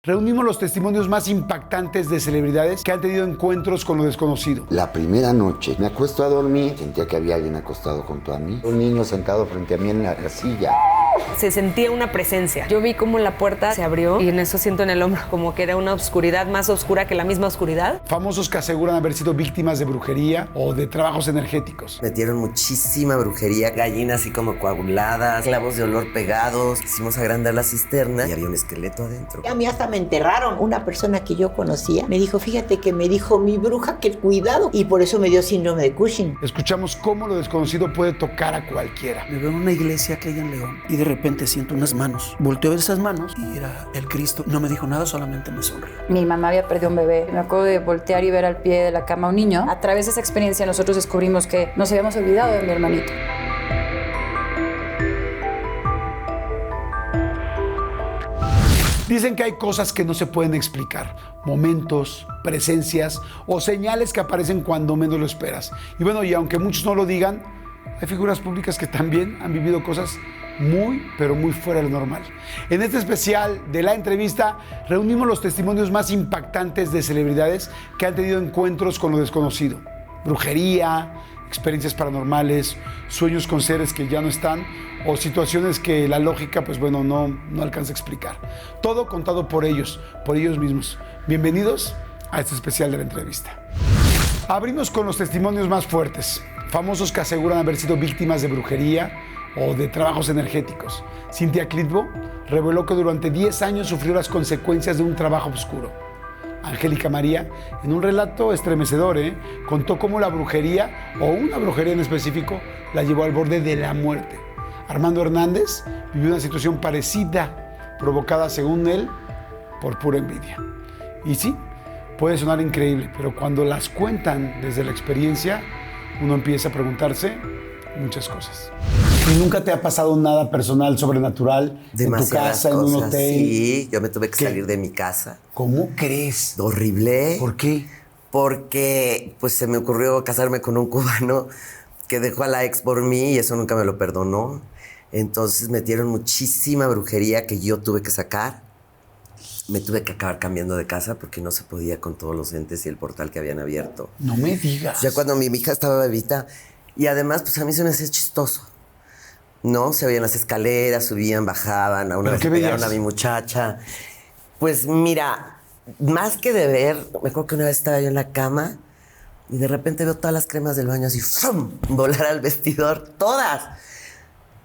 Reunimos los testimonios más impactantes de celebridades que han tenido encuentros con lo desconocido. La primera noche me acuesto a dormir, sentía que había alguien acostado junto a mí. Un niño sentado frente a mí en la silla. Se sentía una presencia. Yo vi cómo la puerta se abrió y en eso siento en el hombro como que era una oscuridad más oscura que la misma oscuridad. Famosos que aseguran haber sido víctimas de brujería o de trabajos energéticos. Metieron muchísima brujería, gallinas así como coaguladas, clavos de olor pegados. Quisimos agrandar la cisterna y había un esqueleto adentro. A mí hasta me enterraron. Una persona que yo conocía me dijo, fíjate que me dijo mi bruja que cuidado, y por eso me dio síndrome de Cushing. Escuchamos cómo lo desconocido puede tocar a cualquiera. Me veo en una iglesia que hay en León y de repente siento unas manos. Volteo a ver esas manos y era el Cristo. No me dijo nada, solamente me sonrió. Mi mamá había perdido un bebé. Me acuerdo de voltear y ver al pie de la cama a un niño. A través de esa experiencia nosotros descubrimos que nos habíamos olvidado de mi hermanito. Dicen que hay cosas que no se pueden explicar, momentos, presencias o señales que aparecen cuando menos lo esperas. Y bueno, y aunque muchos no lo digan, hay figuras públicas que también han vivido cosas muy, pero muy fuera de lo normal. En este especial de la entrevista, reunimos los testimonios más impactantes de celebridades que han tenido encuentros con lo desconocido. Brujería, experiencias paranormales, sueños con seres que ya no están o situaciones que la lógica, pues bueno, no alcanza a explicar. Todo contado por ellos mismos. Bienvenidos a este especial de la entrevista. Abrimos con los testimonios más fuertes. Famosos que aseguran haber sido víctimas de brujería o de trabajos energéticos. Cynthia Clitbo reveló que durante 10 años sufrió las consecuencias de un trabajo oscuro. Angélica María, en un relato estremecedor, contó cómo la brujería, o una brujería en específico, la llevó al borde de la muerte. Armando Hernández vivió una situación parecida, provocada, según él, por pura envidia. Y sí, puede sonar increíble, pero cuando las cuentan desde la experiencia, uno empieza a preguntarse muchas cosas. ¿Y nunca te ha pasado nada personal, sobrenatural, Demasiadas en tu casa, cosas, en un hotel? Sí, yo me tuve que salir de mi casa. ¿Cómo crees? Horrible. ¿Por qué? Porque pues se me ocurrió casarme con un cubano que dejó a la ex por mí y eso nunca me lo perdonó. Entonces metieron muchísima brujería que yo tuve que sacar. Me tuve que acabar cambiando de casa porque no se podía con todos los entes y el portal que habían abierto. No me digas. Ya cuando mi hija estaba bebita, y además pues a mí se me hacía chistoso. No, se veían las escaleras, subían, bajaban, a una vez pegaron a mi muchacha. Pues mira, más que de ver, me acuerdo que una vez estaba yo en la cama y de repente veo todas las cremas del baño así, ¡fum!, volar al vestidor, todas.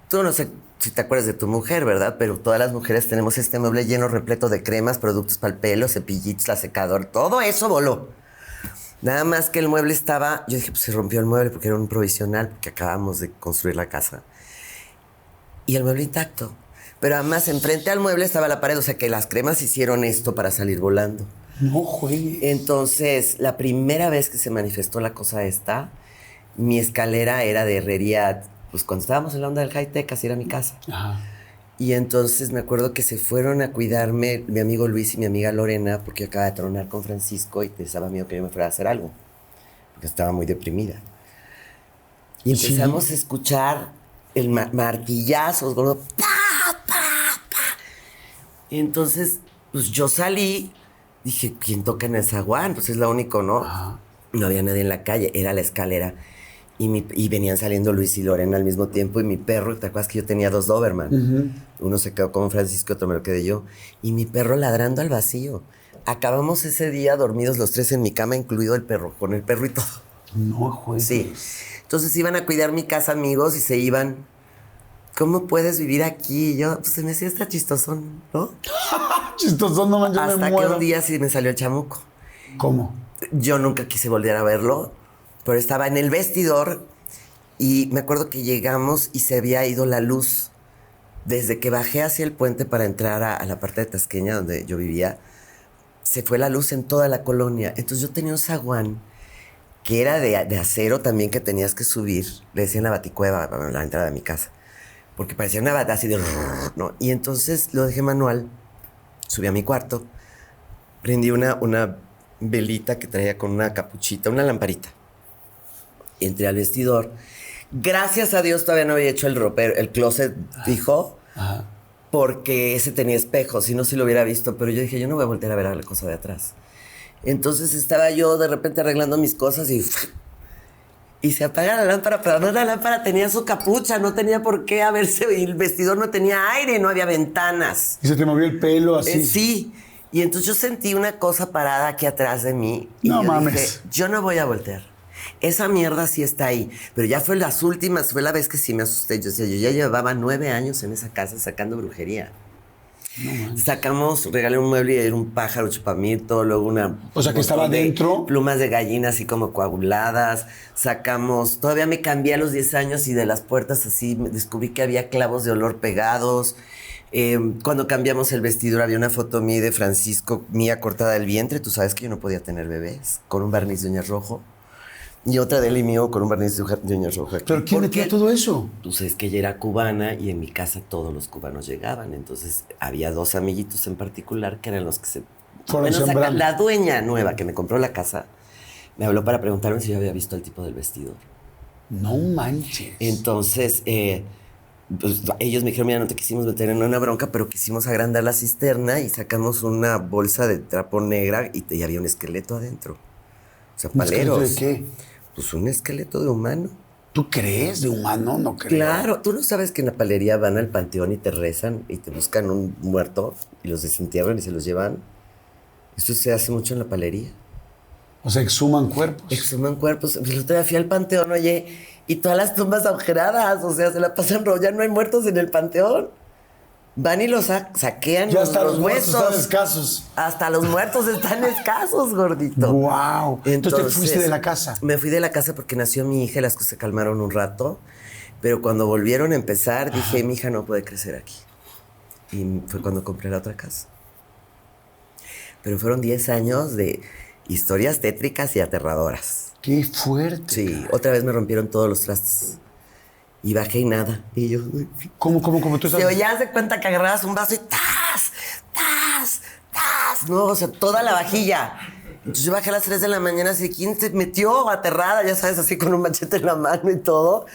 Tú no sé si te acuerdas de tu mujer, ¿verdad? Pero todas las mujeres tenemos este mueble lleno, repleto de cremas, productos para el pelo, cepillitos, la secador, todo eso voló. Nada más que el mueble estaba, yo dije, pues se rompió el mueble porque era un provisional, porque acabamos de construir la casa. Y el mueble intacto. Pero además, enfrente al mueble estaba la pared, o sea que las cremas hicieron esto para salir volando. No juegues. Entonces, la primera vez que se manifestó la cosa esta, mi escalera era de herrería, pues cuando estábamos en la onda del high-tech, así era mi casa. Ajá. Y entonces me acuerdo que se fueron a cuidarme mi amigo Luis y mi amiga Lorena, porque yo acababa de tronar con Francisco y les daba miedo que yo me fuera a hacer algo, porque estaba muy deprimida. Y empezamos a escuchar el martillazos, gordo, ¡pa, pa, pa! Y entonces, pues yo salí, dije, ¿quién toca en el zaguán? Pues es lo único, ¿no? Ajá. No había nadie en la calle, era la escalera. Y venían saliendo Luis y Lorena al mismo tiempo, y mi perro, ¿te acuerdas que yo tenía 2 Doberman? Uno se quedó con Francisco, otro me lo quedé yo. Y mi perro ladrando al vacío. Acabamos ese día dormidos los 3 en mi cama, incluido el perro, con el perro y todo. No juegues. Sí. Entonces iban a cuidar mi casa amigos y se iban. ¿Cómo puedes vivir aquí? Y yo, pues se me hacía hasta chistosón, ¿no? Chistosón, no manches, Hasta me que muero. un día sí me salió el chamuco. ¿Cómo? Yo nunca quise volver a verlo, pero estaba en el vestidor y me acuerdo que llegamos y se había ido la luz. Desde que bajé hacia el puente para entrar a la parte de Tasqueña, donde yo vivía, se fue la luz en toda la colonia. Entonces yo tenía un zaguán que era de acero también, que tenías que subir. Le decían la baticueva a la entrada de mi casa, porque parecía una bata así de... ¿no? Y entonces lo dejé manual, subí a mi cuarto, prendí una velita que traía con una capuchita, una lamparita. Entré al vestidor. Gracias a Dios todavía no había hecho el ropero, el closet, dijo. Ajá. porque ese tenía espejos, si no, si lo hubiera visto, pero yo dije, yo no voy a voltear a ver a la cosa de atrás. Entonces estaba yo de repente arreglando mis cosas y se apaga la lámpara, pero no, la lámpara tenía su capucha, no tenía por qué haberse, y el vestidor no tenía aire, no había ventanas. Y se te movió el pelo así. Sí, y entonces yo sentí una cosa parada aquí atrás de mí. Y no yo mames. dije, yo no voy a voltear. Esa mierda sí está ahí. Pero ya fue las últimas, fue la vez que sí me asusté. Yo decía, yo ya llevaba 9 años en esa casa sacando brujería. No, sacamos, regalé un mueble y era un pájaro chupamirto, luego una... O sea, que estaba dentro. Plumas de gallina así como coaguladas. Sacamos, todavía me cambié a los 10 años y de las puertas así descubrí que había clavos de olor pegados. Cuando cambiamos el vestidor había una foto mía de Francisco, mía cortada del vientre. Tú sabes que yo no podía tener bebés, con un barniz de uñas rojo. Y otra de él y mío con un barniz de uñas rojas. ¿Pero quién metía todo eso? Pues es que ella era cubana y en mi casa todos los cubanos llegaban. Entonces había 2 amiguitos en particular que eran los que se... Fueron sembrando. La dueña nueva que me compró la casa me habló para preguntarme si yo había visto el tipo del vestidor. No manches. Entonces, pues, ellos me dijeron, mira, no te quisimos meter en una bronca, pero quisimos agrandar la cisterna y sacamos una bolsa de trapo negra y había un esqueleto adentro. O sea, paleros. ¿Un esqueleto de qué? Pues un esqueleto de humano. ¿Tú crees de humano? No creo. Claro, tú no sabes que en la palería van al panteón y te rezan y te buscan un muerto y los desentierran y se los llevan. Esto se hace mucho en la palería. O sea, exhuman cuerpos. Exhuman cuerpos. El otro día fui al panteón, oye, y todas las tumbas agujeradas, o sea, se la pasan ya no hay muertos en el panteón. Van y los saquean ya hasta los huesos. Están escasos. Hasta los muertos están escasos, gordito. Wow. Entonces te fuiste de la casa. Me fui de la casa porque nació mi hija y las cosas se calmaron un rato. Pero cuando volvieron a empezar, dije, mi hija no puede crecer aquí. Y fue cuando compré la otra casa. Pero fueron 10 años de historias tétricas y aterradoras. ¡Qué fuerte! Sí, otra vez me rompieron todos los trastes. Y bajé y nada. Y yo... ¿Cómo tú estás? Pero ya se cuenta que agarrabas un vaso y ¡tas! ¡tas! ¡tas! No, o sea, toda la vajilla. Entonces yo bajé a las 3 de la mañana así, ¿quién se metió? Aterrada, ya sabes, así con un machete en la mano y todo.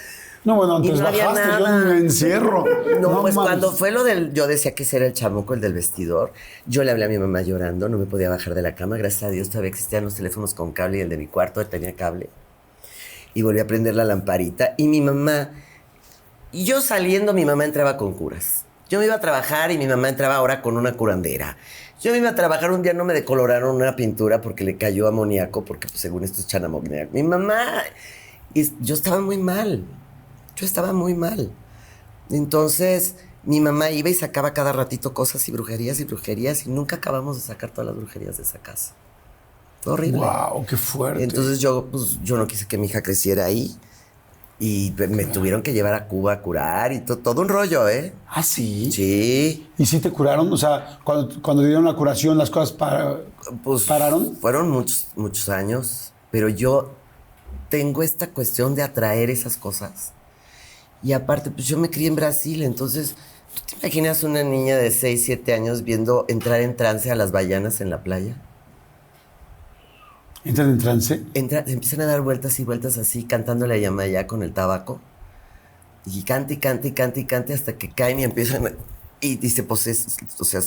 No, bueno, entonces no bajaste, yo me encierro. No, pues mames. cuando fue lo del... Yo decía que ese era el chamuco, el del vestidor. Yo le hablé a mi mamá llorando, no me podía bajar de la cama. Gracias a Dios todavía existían los teléfonos con cable y el de mi cuarto tenía cable. Y volví a prender la lamparita. Y mi mamá... Y yo saliendo, mi mamá entraba con curas. Yo me iba a trabajar y mi mamá entraba ahora con una curandera. Yo me iba a trabajar, un día no me decoloraron una pintura porque le cayó amoníaco, porque pues, según esto es chanamoníaco. Mi mamá... yo estaba muy mal. Yo estaba muy mal. Entonces, mi mamá iba y sacaba cada ratito cosas y brujerías y nunca acabamos de sacar todas las brujerías de esa casa. Fue horrible. ¡Wow! ¡Qué fuerte! Entonces yo no quise que mi hija creciera ahí y me tuvieron que llevar a Cuba a curar y todo un rollo, ¿eh? ¿Ah, sí? Sí. ¿Y sí te curaron? O sea, cuando dieron la curación, ¿las cosas pararon? Fueron muchos años, pero yo tengo esta cuestión de atraer esas cosas. Y aparte, pues yo me crié en Brasil, entonces, ¿tú te imaginas una niña de 6, 7 años viendo entrar en trance a las bayanas en la playa? ¿Entran en trance? Empiezan a dar vueltas y vueltas así, cantándole a Yamayá con el tabaco. Y cante, y cante, y cante, y cante hasta que caen y empiezan... Y dice, pues, o sea,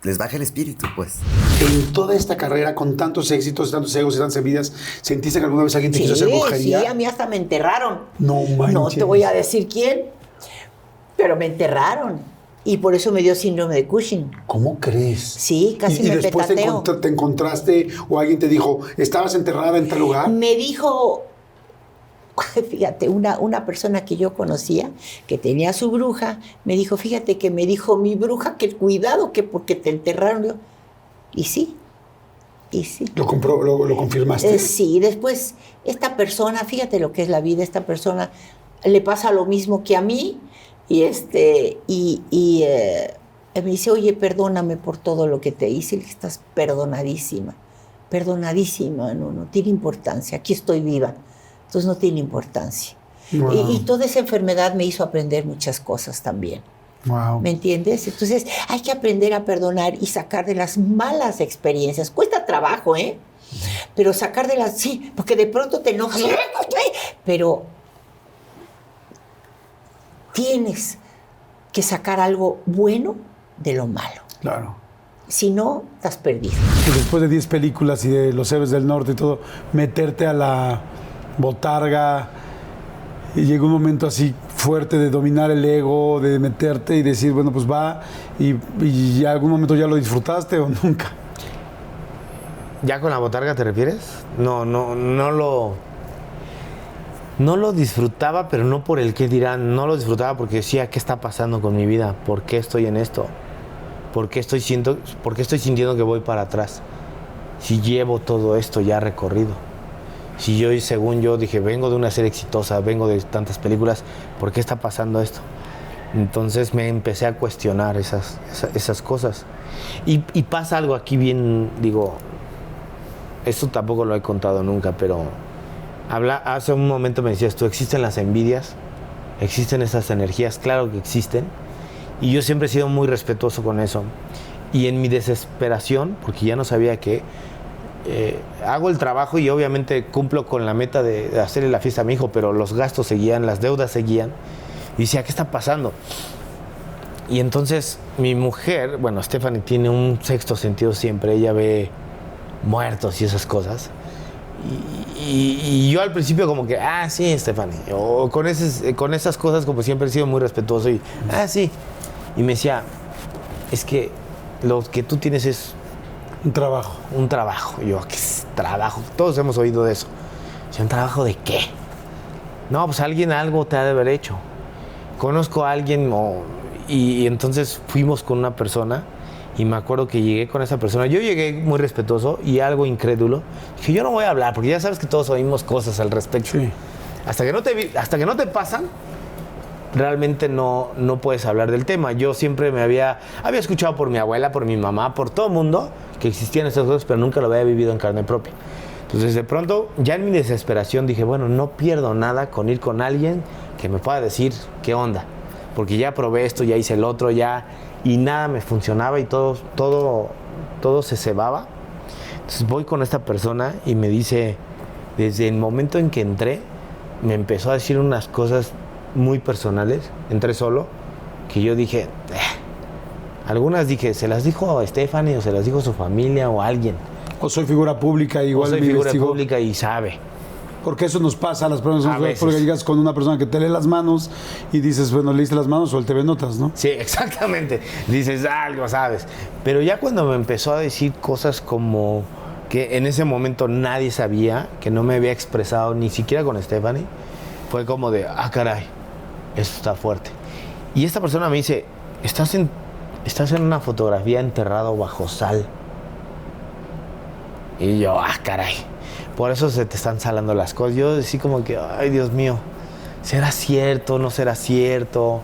les baja el espíritu, pues. En toda esta carrera, con tantos éxitos, tantos egos y tantas vidas, ¿sentiste que alguna vez alguien te quiso hacer brujería? Sí, a mí hasta me enterraron. No manches. No te voy a decir quién, pero me enterraron. Y por eso me dio síndrome de Cushing. ¿Cómo crees? Sí, casi me después petateo. te encontraste o alguien te dijo, ¿estabas enterrada en tal lugar? Me dijo, fíjate, una persona que yo conocía, que tenía su bruja, me dijo, fíjate que me dijo mi bruja que cuidado, que porque te enterraron. Yo, y sí. ¿Lo confirmaste? Sí, después esta persona, fíjate lo que es la vida, esta persona le pasa lo mismo que a mí. Y me dice, oye, perdóname por todo lo que te hice. Y le dije, estás perdonadísima, no tiene importancia, aquí estoy viva, entonces no tiene importancia. Wow. Y toda esa enfermedad me hizo aprender muchas cosas también. Wow. ¿Me entiendes? Entonces hay que aprender a perdonar y sacar de las malas experiencias. Cuesta trabajo, ¿eh? Pero sacar de las... Sí, porque de pronto te enojas, pero... tienes que sacar algo bueno de lo malo. Claro. Si no, estás perdido. Y después de 10 películas y de Los Héroes del Norte y todo, meterte a la botarga, y llegó un momento así fuerte de dominar el ego, de meterte y decir, bueno, pues va, y algún momento ya lo disfrutaste o nunca. ¿Ya con la botarga te refieres? No lo disfrutaba, pero no por el qué dirán. No lo disfrutaba porque decía, ¿qué está pasando con mi vida? ¿Por qué estoy en esto? ¿Por qué estoy sintiendo que voy para atrás? Si llevo todo esto ya recorrido. Si yo, según yo, dije, vengo de una serie exitosa, vengo de tantas películas, ¿por qué está pasando esto? Entonces me empecé a cuestionar esas cosas. Y pasa algo aquí bien, digo, esto tampoco lo he contado nunca, pero hace un momento me decías tú, ¿existen las envidias? ¿Existen esas energías? Claro que existen. Y yo siempre he sido muy respetuoso con eso. Y en mi desesperación, porque ya no sabía qué, hago el trabajo y obviamente cumplo con la meta de hacerle la fiesta a mi hijo, pero los gastos seguían, las deudas seguían. Y decía, ¿qué está pasando? Y entonces mi mujer, bueno, Stephanie tiene un sexto sentido siempre, ella ve muertos y esas cosas. Y yo al principio como que, sí, Stephanie, o con esas cosas como siempre he sido muy respetuoso y, sí. Y me decía, es que lo que tú tienes es un trabajo. Un trabajo. Y yo, ¿qué es trabajo? Todos hemos oído de eso. ¿Un trabajo de qué? No, pues alguien algo te ha de haber hecho. Conozco a alguien y entonces fuimos con una persona y me acuerdo que llegué con esa persona. Yo llegué muy respetuoso y algo incrédulo. Dije, yo no voy a hablar porque ya sabes que todos oímos cosas al respecto. Sí. Hasta que no te pasan, realmente no puedes hablar del tema. Yo siempre había escuchado por mi abuela, por mi mamá, por todo el mundo que existían esas cosas, pero nunca lo había vivido en carne propia. Entonces, de pronto, ya en mi desesperación dije, bueno, no pierdo nada con ir con alguien que me pueda decir qué onda. Porque ya probé esto, ya hice el otro, y nada me funcionaba y todo se cebaba. Entonces voy con esta persona y me dice, desde el momento en que entré, me empezó a decir unas cosas muy personales, entré solo, que yo dije, algunas dije, ¿se las dijo a Stephanie o se las dijo su familia o a alguien? O soy figura pública, igual soy figura pública y sabe. Porque eso nos pasa a las personas, porque llegas con una persona que te lee las manos y dices, bueno, leíste las manos o el TV Notas, ¿no? Sí, exactamente. Dices, algo sabes. Pero ya cuando me empezó a decir cosas como que en ese momento nadie sabía, que no me había expresado ni siquiera con Stephanie, fue como de, caray, esto está fuerte. Y esta persona me dice, estás en una fotografía enterrado bajo sal. Y yo, caray. Por eso se te están salando las cosas. Yo así como que, ay, Dios mío, ¿será cierto? ¿No será cierto?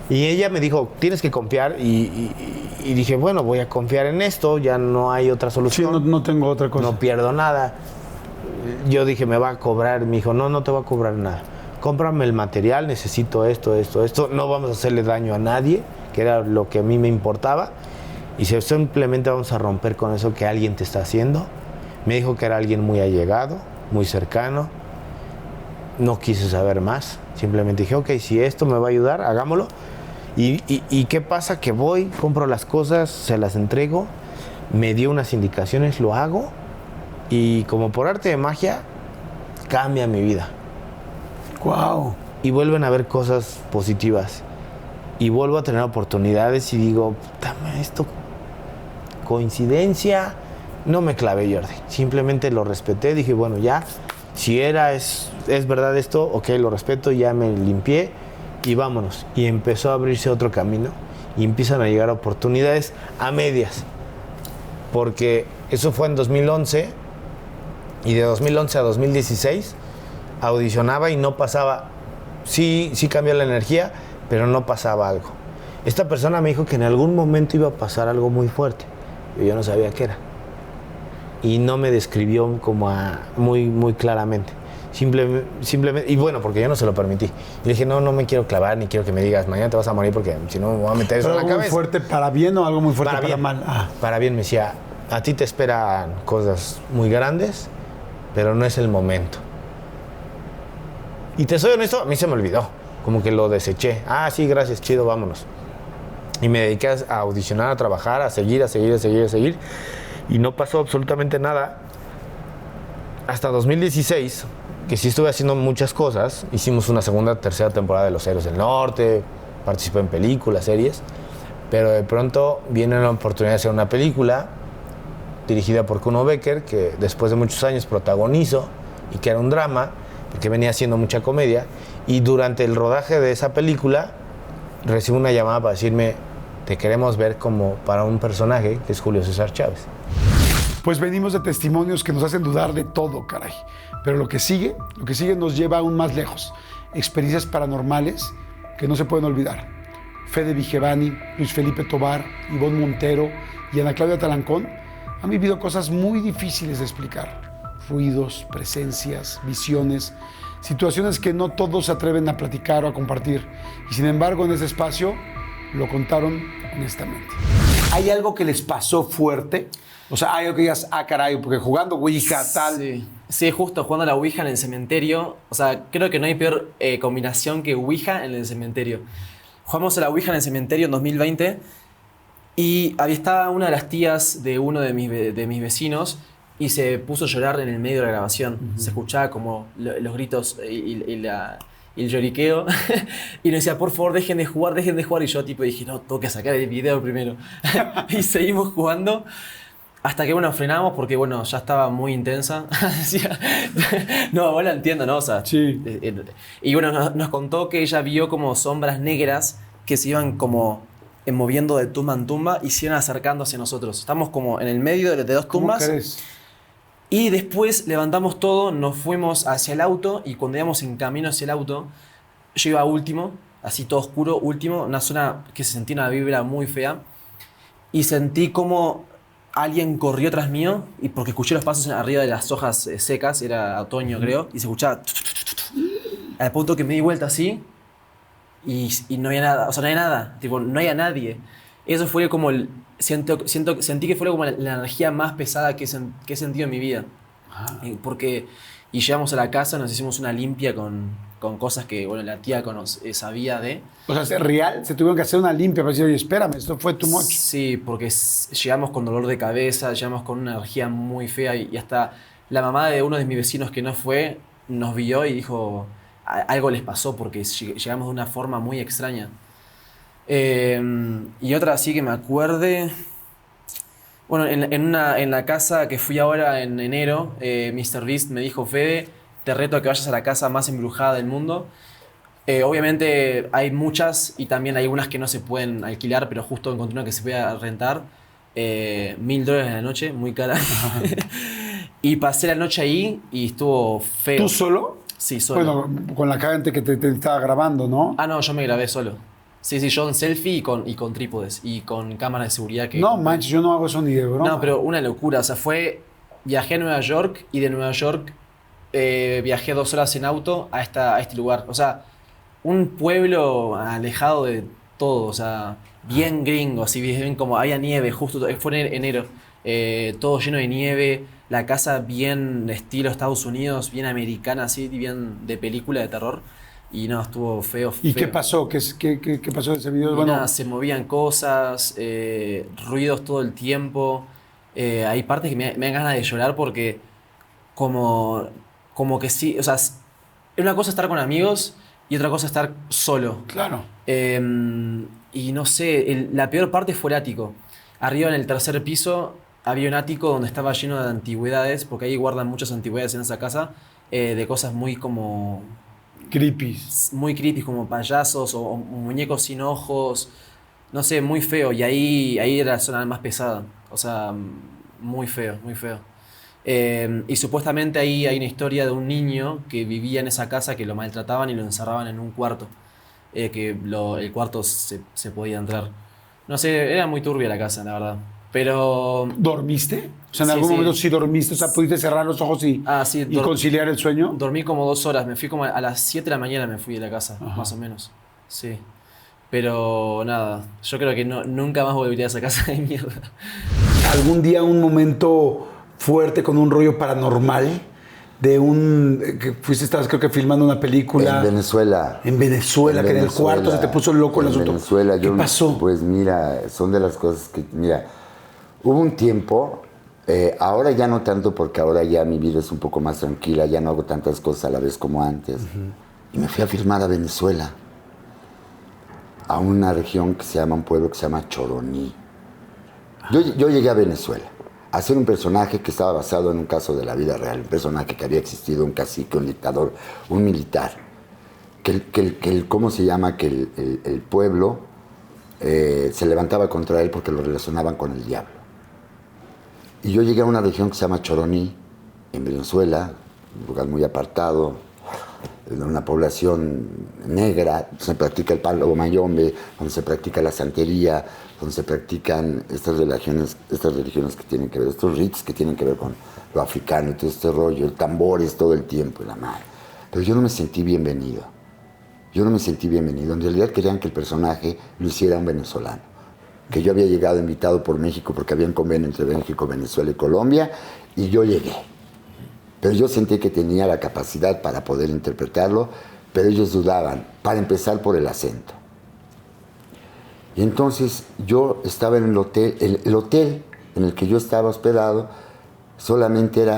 Y ella me dijo, tienes que confiar. Y dije, bueno, voy a confiar en esto, ya no hay otra solución. Sí, no tengo otra cosa. No pierdo nada. Yo dije, me va a cobrar. Me dijo, no te va a cobrar nada. Cómprame el material, necesito esto. No vamos a hacerle daño a nadie, que era lo que a mí me importaba. Y simplemente vamos a romper con eso que alguien te está haciendo. Me dijo que era alguien muy allegado, muy cercano. No quise saber más. Simplemente dije, ok, si esto me va a ayudar, hagámoslo. ¿Y qué pasa? Que voy, compro las cosas, se las entrego, me dio unas indicaciones, lo hago. Y como por arte de magia, cambia mi vida. ¡Wow! Y vuelven a ver cosas positivas. Y vuelvo a tener oportunidades y digo, esto, coincidencia, no me clavé, Jordi. Simplemente lo respeté, dije, bueno, ya, si es verdad esto, ok, lo respeto, ya me limpié y vámonos. Y empezó a abrirse otro camino y empiezan a llegar oportunidades a medias. Porque eso fue en 2011 y de 2011 a 2016 audicionaba y no pasaba. Sí cambió la energía, pero no pasaba algo. Esta persona me dijo que en algún momento iba a pasar algo muy fuerte. Yo no sabía qué era. Y no me describió como muy, muy claramente. Simplemente, y bueno, porque yo no se lo permití. Y le dije, no me quiero clavar, ni quiero que me digas, mañana te vas a morir porque si no me voy a meter eso en la cabeza. ¿Algo muy fuerte para bien o algo muy fuerte para mal? Para bien, me decía, a ti te esperan cosas muy grandes, pero no es el momento. Y te soy honesto, a mí se me olvidó. como que lo deseché. Ah, sí, gracias, chido, vámonos. Y me dediqué a audicionar, a trabajar, a seguir. Y no pasó absolutamente nada. Hasta 2016, que sí estuve haciendo muchas cosas. Hicimos una segunda, tercera temporada de Los Héroes del Norte. Participé en películas, series. Pero de pronto viene la oportunidad de hacer una película dirigida por Kuno Becker, que después de muchos años protagonizo, y que era un drama, porque venía haciendo mucha comedia. Y durante el rodaje de esa película, recibo una llamada para decirme: te queremos ver como para un personaje que es Julio César Chávez. Pues venimos de testimonios que nos hacen dudar de todo, caray. Pero lo que sigue nos lleva aún más lejos. Experiencias paranormales que no se pueden olvidar. Fede Vigevani, Luis Felipe Tobar, Ivonne Montero y Ana Claudia Talancón han vivido cosas muy difíciles de explicar. Ruidos, presencias, visiones, situaciones que no todos se atreven a platicar o a compartir. Y sin embargo, en ese espacio lo contaron honestamente. ¿Hay algo que les pasó fuerte? O sea, hay algo que digas, ah, caray, porque jugando Ouija, tal. Sí, justo jugando a la Ouija en el cementerio. O sea, creo que no hay peor combinación que Ouija en el cementerio. Jugamos a la Ouija en el cementerio en 2020 y estaba una de las tías de uno de mis vecinos y se puso a llorar en el medio de la grabación. Se escuchaba como los gritos y el lloriqueo y nos decía, por favor, dejen de jugar. Y yo tipo dije, no, tengo que sacar el video primero. Y seguimos jugando hasta que, bueno, frenamos porque, bueno, ya estaba muy intensa. No, ahora entiendo, ¿no? O sea, sí. Y bueno, nos contó que ella vio como sombras negras que se iban como moviendo de tumba en tumba y se iban acercando hacia nosotros. Estamos como en el medio de dos tumbas. ¿Cómo crees? Y después levantamos todo, nos fuimos hacia el auto y cuando íbamos en camino hacia el auto, yo iba último, así todo oscuro, último, una zona que se sentía una vibra muy fea y sentí como alguien corrió tras mío y porque escuché los pasos arriba de las hojas secas, era otoño creo, y se escuchaba al punto que me di vuelta así y no había nada, o sea, no había nada, tipo, no había nadie. Eso fue como sentí que fue como la energía más pesada que he sentido en mi vida. Y llegamos a la casa, nos hicimos una limpia con cosas que, bueno, la tía sabía de. O sea, ¿es real? Se tuvieron que hacer una limpia para decir, oye, espérame, esto fue too much. Sí, porque llegamos con dolor de cabeza, llegamos con una energía muy fea y hasta la mamá de uno de mis vecinos que no fue, nos vio y dijo, algo les pasó porque llegamos de una forma muy extraña. Y otra así que me acuerde, bueno, en la casa que fui ahora en enero, Mr. Beast me dijo, Fede, te reto a que vayas a la casa más embrujada del mundo. Obviamente hay muchas y también hay unas que no se pueden alquilar, pero justo encontré una que se puede rentar, $1,000 a la noche, muy cara. Y pasé la noche ahí y estuvo feo. ¿Tú solo? Sí, solo. Bueno, con la gente que te estaba grabando, ¿no? Ah, no, yo me grabé solo. Sí, yo en selfie y con trípodes y con cámaras de seguridad. No, manches, yo no hago eso ni de broma. No, pero una locura. O sea, viajé a Nueva York y de Nueva York viajé 2 horas en auto a este lugar. O sea, un pueblo alejado de todo. O sea, bien gringo, así bien como había nieve, justo fue en enero. Todo lleno de nieve, la casa bien estilo Estados Unidos, bien americana, así, bien de película de terror. Y no, estuvo feo. ¿Y qué pasó? ¿Qué pasó en ese video? Bueno, nada, se movían cosas, ruidos todo el tiempo. Hay partes que me dan ganas de llorar porque como que sí, o sea, una cosa es estar con amigos y otra cosa es estar solo. Claro. Y no sé, la peor parte fue el ático. Arriba en el 3er piso había un ático donde estaba lleno de antigüedades, porque ahí guardan muchas antigüedades en esa casa, de cosas muy como... creepy. Muy creepy, como payasos o muñecos sin ojos. No sé, muy feo. Y ahí era la zona más pesada. O sea, muy feo, muy feo. Y supuestamente ahí hay una historia de un niño que vivía en esa casa, que lo maltrataban y lo encerraban en un cuarto. El cuarto se podía entrar. No sé, era muy turbia la casa, la verdad. Pero... ¿Dormiste? O sea, en algún momento sí dormiste, o sea, ¿pudiste cerrar los ojos y conciliar el sueño? Dormí como 2 horas, me fui como a las 7 de la mañana me fui de la casa, más o menos. Sí. Pero nada, yo creo que nunca más volvería a esa casa de mierda. ¿Algún día un momento fuerte con un rollo paranormal que estabas creo que filmando una película. En Venezuela. En Venezuela, que en el cuarto se te puso loco el asunto. En Venezuela. ¿Qué pasó? Pues mira, son de las cosas que, mira, hubo un tiempo, ahora ya no tanto porque ahora ya mi vida es un poco más tranquila, ya no hago tantas cosas a la vez como antes. Y me fui a filmar a Venezuela, a una región que se llama, un pueblo que se llama Choroní. Yo llegué a Venezuela a hacer un personaje que estaba basado en un caso de la vida real, un personaje que había existido, un cacique, un dictador, un militar, ¿cómo se llama? Que el pueblo se levantaba contra él porque lo relacionaban con el diablo. Y yo llegué a una región que se llama Choroní, en Venezuela, un lugar muy apartado, de una población negra, donde se practica el palo mayombe, donde se practica la santería, donde se practican estas religiones que tienen que ver, estos ritos que tienen que ver con lo africano y todo este rollo, el tambores todo el tiempo y la madre. Pero yo no me sentí bienvenido. En realidad querían que el personaje lo hiciera un venezolano. Que yo había llegado invitado por México porque había un convenio entre México, Venezuela y Colombia, y yo llegué. Pero yo sentí que tenía la capacidad para poder interpretarlo, pero ellos dudaban, para empezar por el acento. Y entonces yo estaba en el hotel en el que yo estaba hospedado, solamente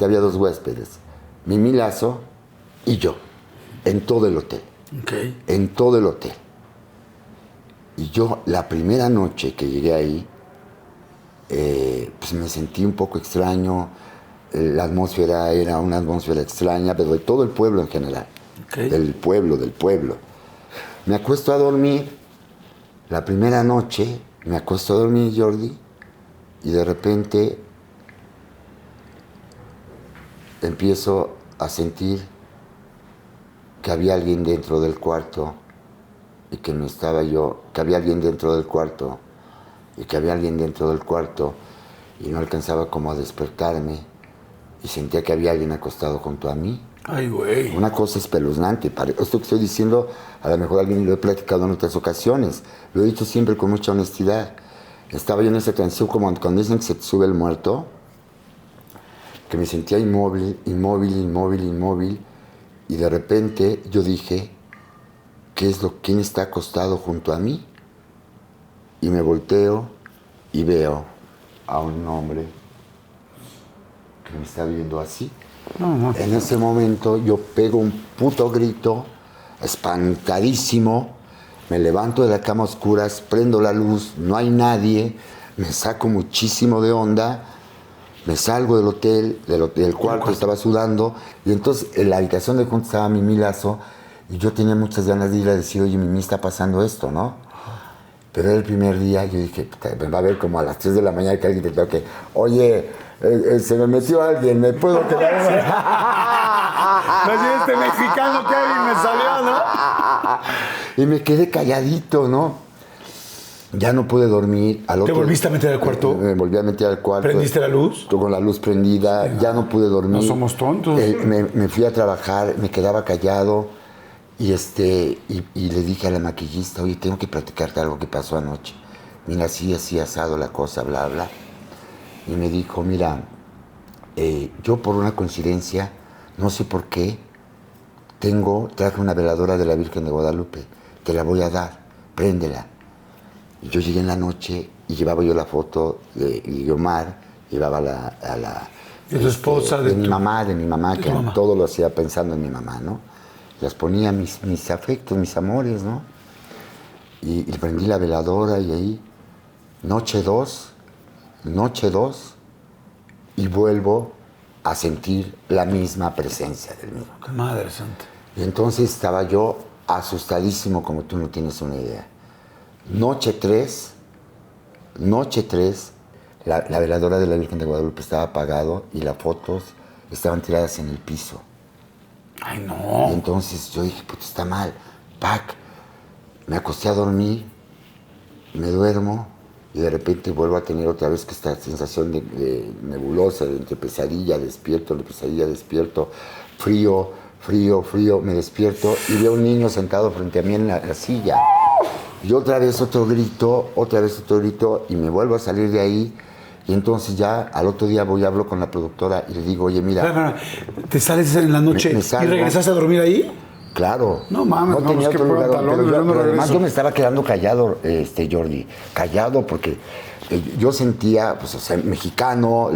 había 2 huéspedes, Mimi Lazo y yo, en todo el hotel. Okay. En todo el hotel. Y yo, la primera noche que llegué ahí, pues me sentí un poco extraño. La atmósfera era una atmósfera extraña, pero de todo el pueblo en general. Okay. Del pueblo. Me acuesto a dormir, la primera noche, me acuesto a dormir, Jordi, y de repente empiezo a sentir que había alguien dentro del cuarto y que no estaba yo, que había alguien dentro del cuarto y no alcanzaba como a despertarme y sentía que había alguien acostado junto a mí. Ay, güey. Una cosa espeluznante. Esto que estoy diciendo, a lo mejor alguien lo he platicado en otras ocasiones. Lo he dicho siempre con mucha honestidad. Estaba yo en esa transición como cuando dicen que se te sube el muerto, que me sentía inmóvil, y de repente yo dije, ¿quién está acostado junto a mí? Y me volteo y veo a un hombre que me está viendo así. En ese momento yo pego un puto grito, espantadísimo, me levanto de la cama a oscuras, prendo la luz, no hay nadie, me saco muchísimo de onda, me salgo del hotel, del cuarto, estaba sudando, y entonces en la habitación de junto estaba Mimi Lazo, y yo tenía muchas ganas de ir a decir, oye, Mimi, está pasando esto, ¿no? Pero era el primer día, yo dije, me va a ver como a las 3 de la mañana que alguien te toque, oye, se me metió alguien, ¿me puedo quedar? No es este mexicano que alguien me salió, ¿no? Y me quedé calladito, ¿no? Ya no pude dormir. ¿Te volviste a meter al cuarto? Me volví a meter al cuarto. ¿Prendiste la luz? Con la luz prendida, ya no pude dormir. No somos tontos. Me fui a trabajar, me quedaba callado y le dije a la maquillista, oye, tengo que platicarte algo que pasó anoche. Mira, así asado la cosa, bla, bla. Y me dijo, mira, yo por una coincidencia, no sé por qué, traje una veladora de la Virgen de Guadalupe, te la voy a dar, préndela. Y yo llegué en la noche y llevaba yo la foto de Guiomar, llevaba ¿De tu esposa? De mi mamá, que todo lo hacía pensando en mi mamá, ¿no? Las ponía mis afectos, mis amores, ¿no? Y prendí la veladora y ahí, noche 2, y vuelvo a sentir la misma presencia del mismo. Madre santa. Y entonces estaba yo asustadísimo como tú no tienes una idea. Noche 3, la veladora de la Virgen de Guadalupe estaba apagado y las fotos estaban tiradas en el piso. Ay, no. Y entonces yo dije, puta, está mal. Me acosté a dormir, me duermo y de repente vuelvo a tener otra vez esta sensación de nebulosa, entre pesadilla, despierto, frío, me despierto y veo a un niño sentado frente a mí en la silla. Y otra vez otro grito, y me vuelvo a salir de ahí Y entonces ya al otro día voy y hablo con la productora y le digo, oye, mira... Espera, ¿te sales en la noche me y salgo. regresaste a dormir ahí? Claro. No mames, no, tenía pues, otro qué lugar, pantalón, pero yo no además regreso. yo me estaba quedando callado, Jordi, callado porque yo sentía, pues, o sea, el mexicano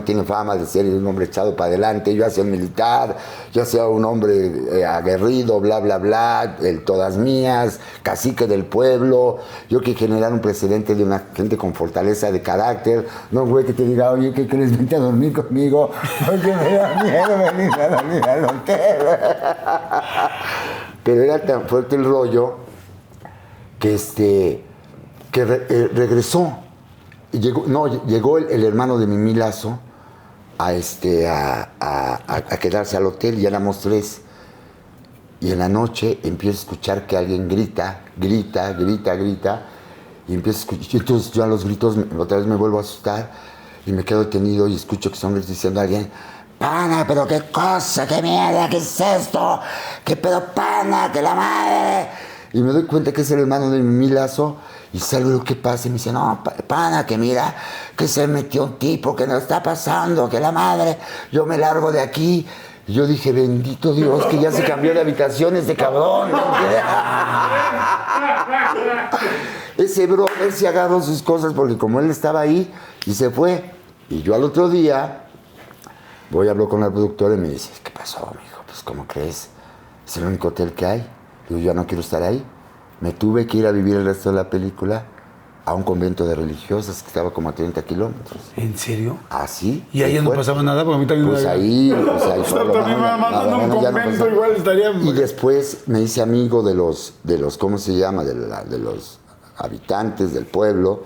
tiene fama de ser un hombre echado para adelante, yo hacía un militar, yo hacía un hombre aguerrido, bla, bla, bla, el todas mías, cacique del pueblo, yo que generar un precedente de una gente con fortaleza de carácter, no güey que te diga, oye, ¿qué crees? Vente a dormir conmigo, porque me da miedo venir a dormir al hotel. Pero era tan fuerte el rollo que regresó. Y llegó el hermano de Mimí Lazo a quedarse al hotel y éramos 3. Y en la noche empiezo a escuchar que alguien grita. Y empiezo a escuchar. Entonces yo a los gritos otra vez me vuelvo a asustar y me quedo detenido y escucho que son gritos diciendo a alguien, pana, pero qué cosa, qué mierda, qué es esto, qué pedo, pana, que la madre. Y me doy cuenta que es el hermano de Mimí Lazo y salgo lo que pasa y me dice, no, pana, que mira, que se metió un tipo, que no está pasando, que la madre, yo me largo de aquí. Y yo dije, bendito Dios, que ya se cambió de habitación este cabrón. Ese brother se agarró sus cosas porque como él estaba ahí y se fue. Y yo al otro día voy a hablar con la productora y me dice, ¿qué pasó, mijo? Pues, ¿cómo crees? Es el único hotel que hay. Digo, yo no quiero estar ahí. Me tuve que ir a vivir el resto de la película a un convento de religiosas que estaba como a 30 kilómetros. ¿En serio? ¿Así? ¿Y ahí no pasaba nada? Porque a mí también pues ahí fue lo también me mandan a un convento, igual estaría... Y después me hice amigo de los ¿cómo se llama? De los habitantes del pueblo,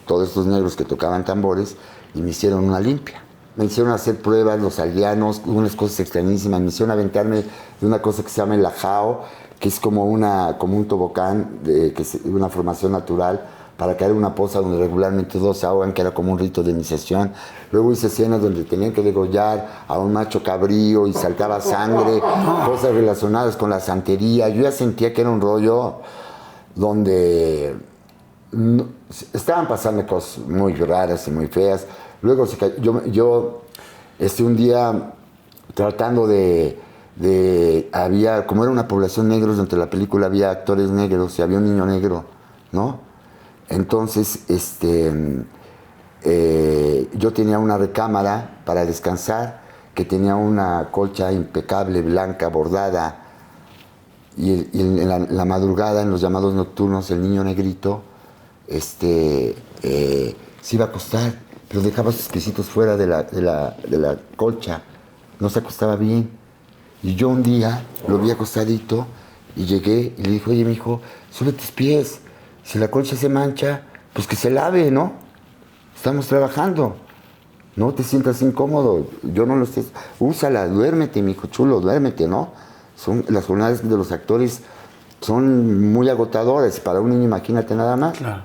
todos estos negros que tocaban tambores, y me hicieron una limpia. Me hicieron hacer pruebas, los aldeanos, unas cosas extrañísimas. Me hicieron aventarme de una cosa que se llama el lajao, que es como un tobogán, una formación natural, para caer en una poza donde regularmente todos se ahogan, que era como un rito de iniciación. Luego hice escenas donde tenían que degollar a un macho cabrío y saltaba sangre, cosas relacionadas con la santería. Yo ya sentía que era un rollo donde estaban pasando cosas muy raras y muy feas. Luego yo un día tratando había, como era una población negra, dentro de la película había actores negros y había un niño negro, ¿no? Entonces, yo tenía una recámara para descansar, que tenía una colcha impecable, blanca, bordada, y en la madrugada, en los llamados nocturnos, el niño negrito, se iba a acostar, pero dejaba sus piecitos fuera de la colcha, no se acostaba bien. Y yo un día lo vi acostadito y llegué y le dije, oye, mijo, sube tus pies. Si la colcha se mancha, pues que se lave, ¿no? Estamos trabajando. No te sientas incómodo. Yo no lo estés. Úsala, duérmete, mijo chulo, duérmete, ¿no? Las jornadas de los actores son muy agotadoras. Para un niño, imagínate nada más. Claro.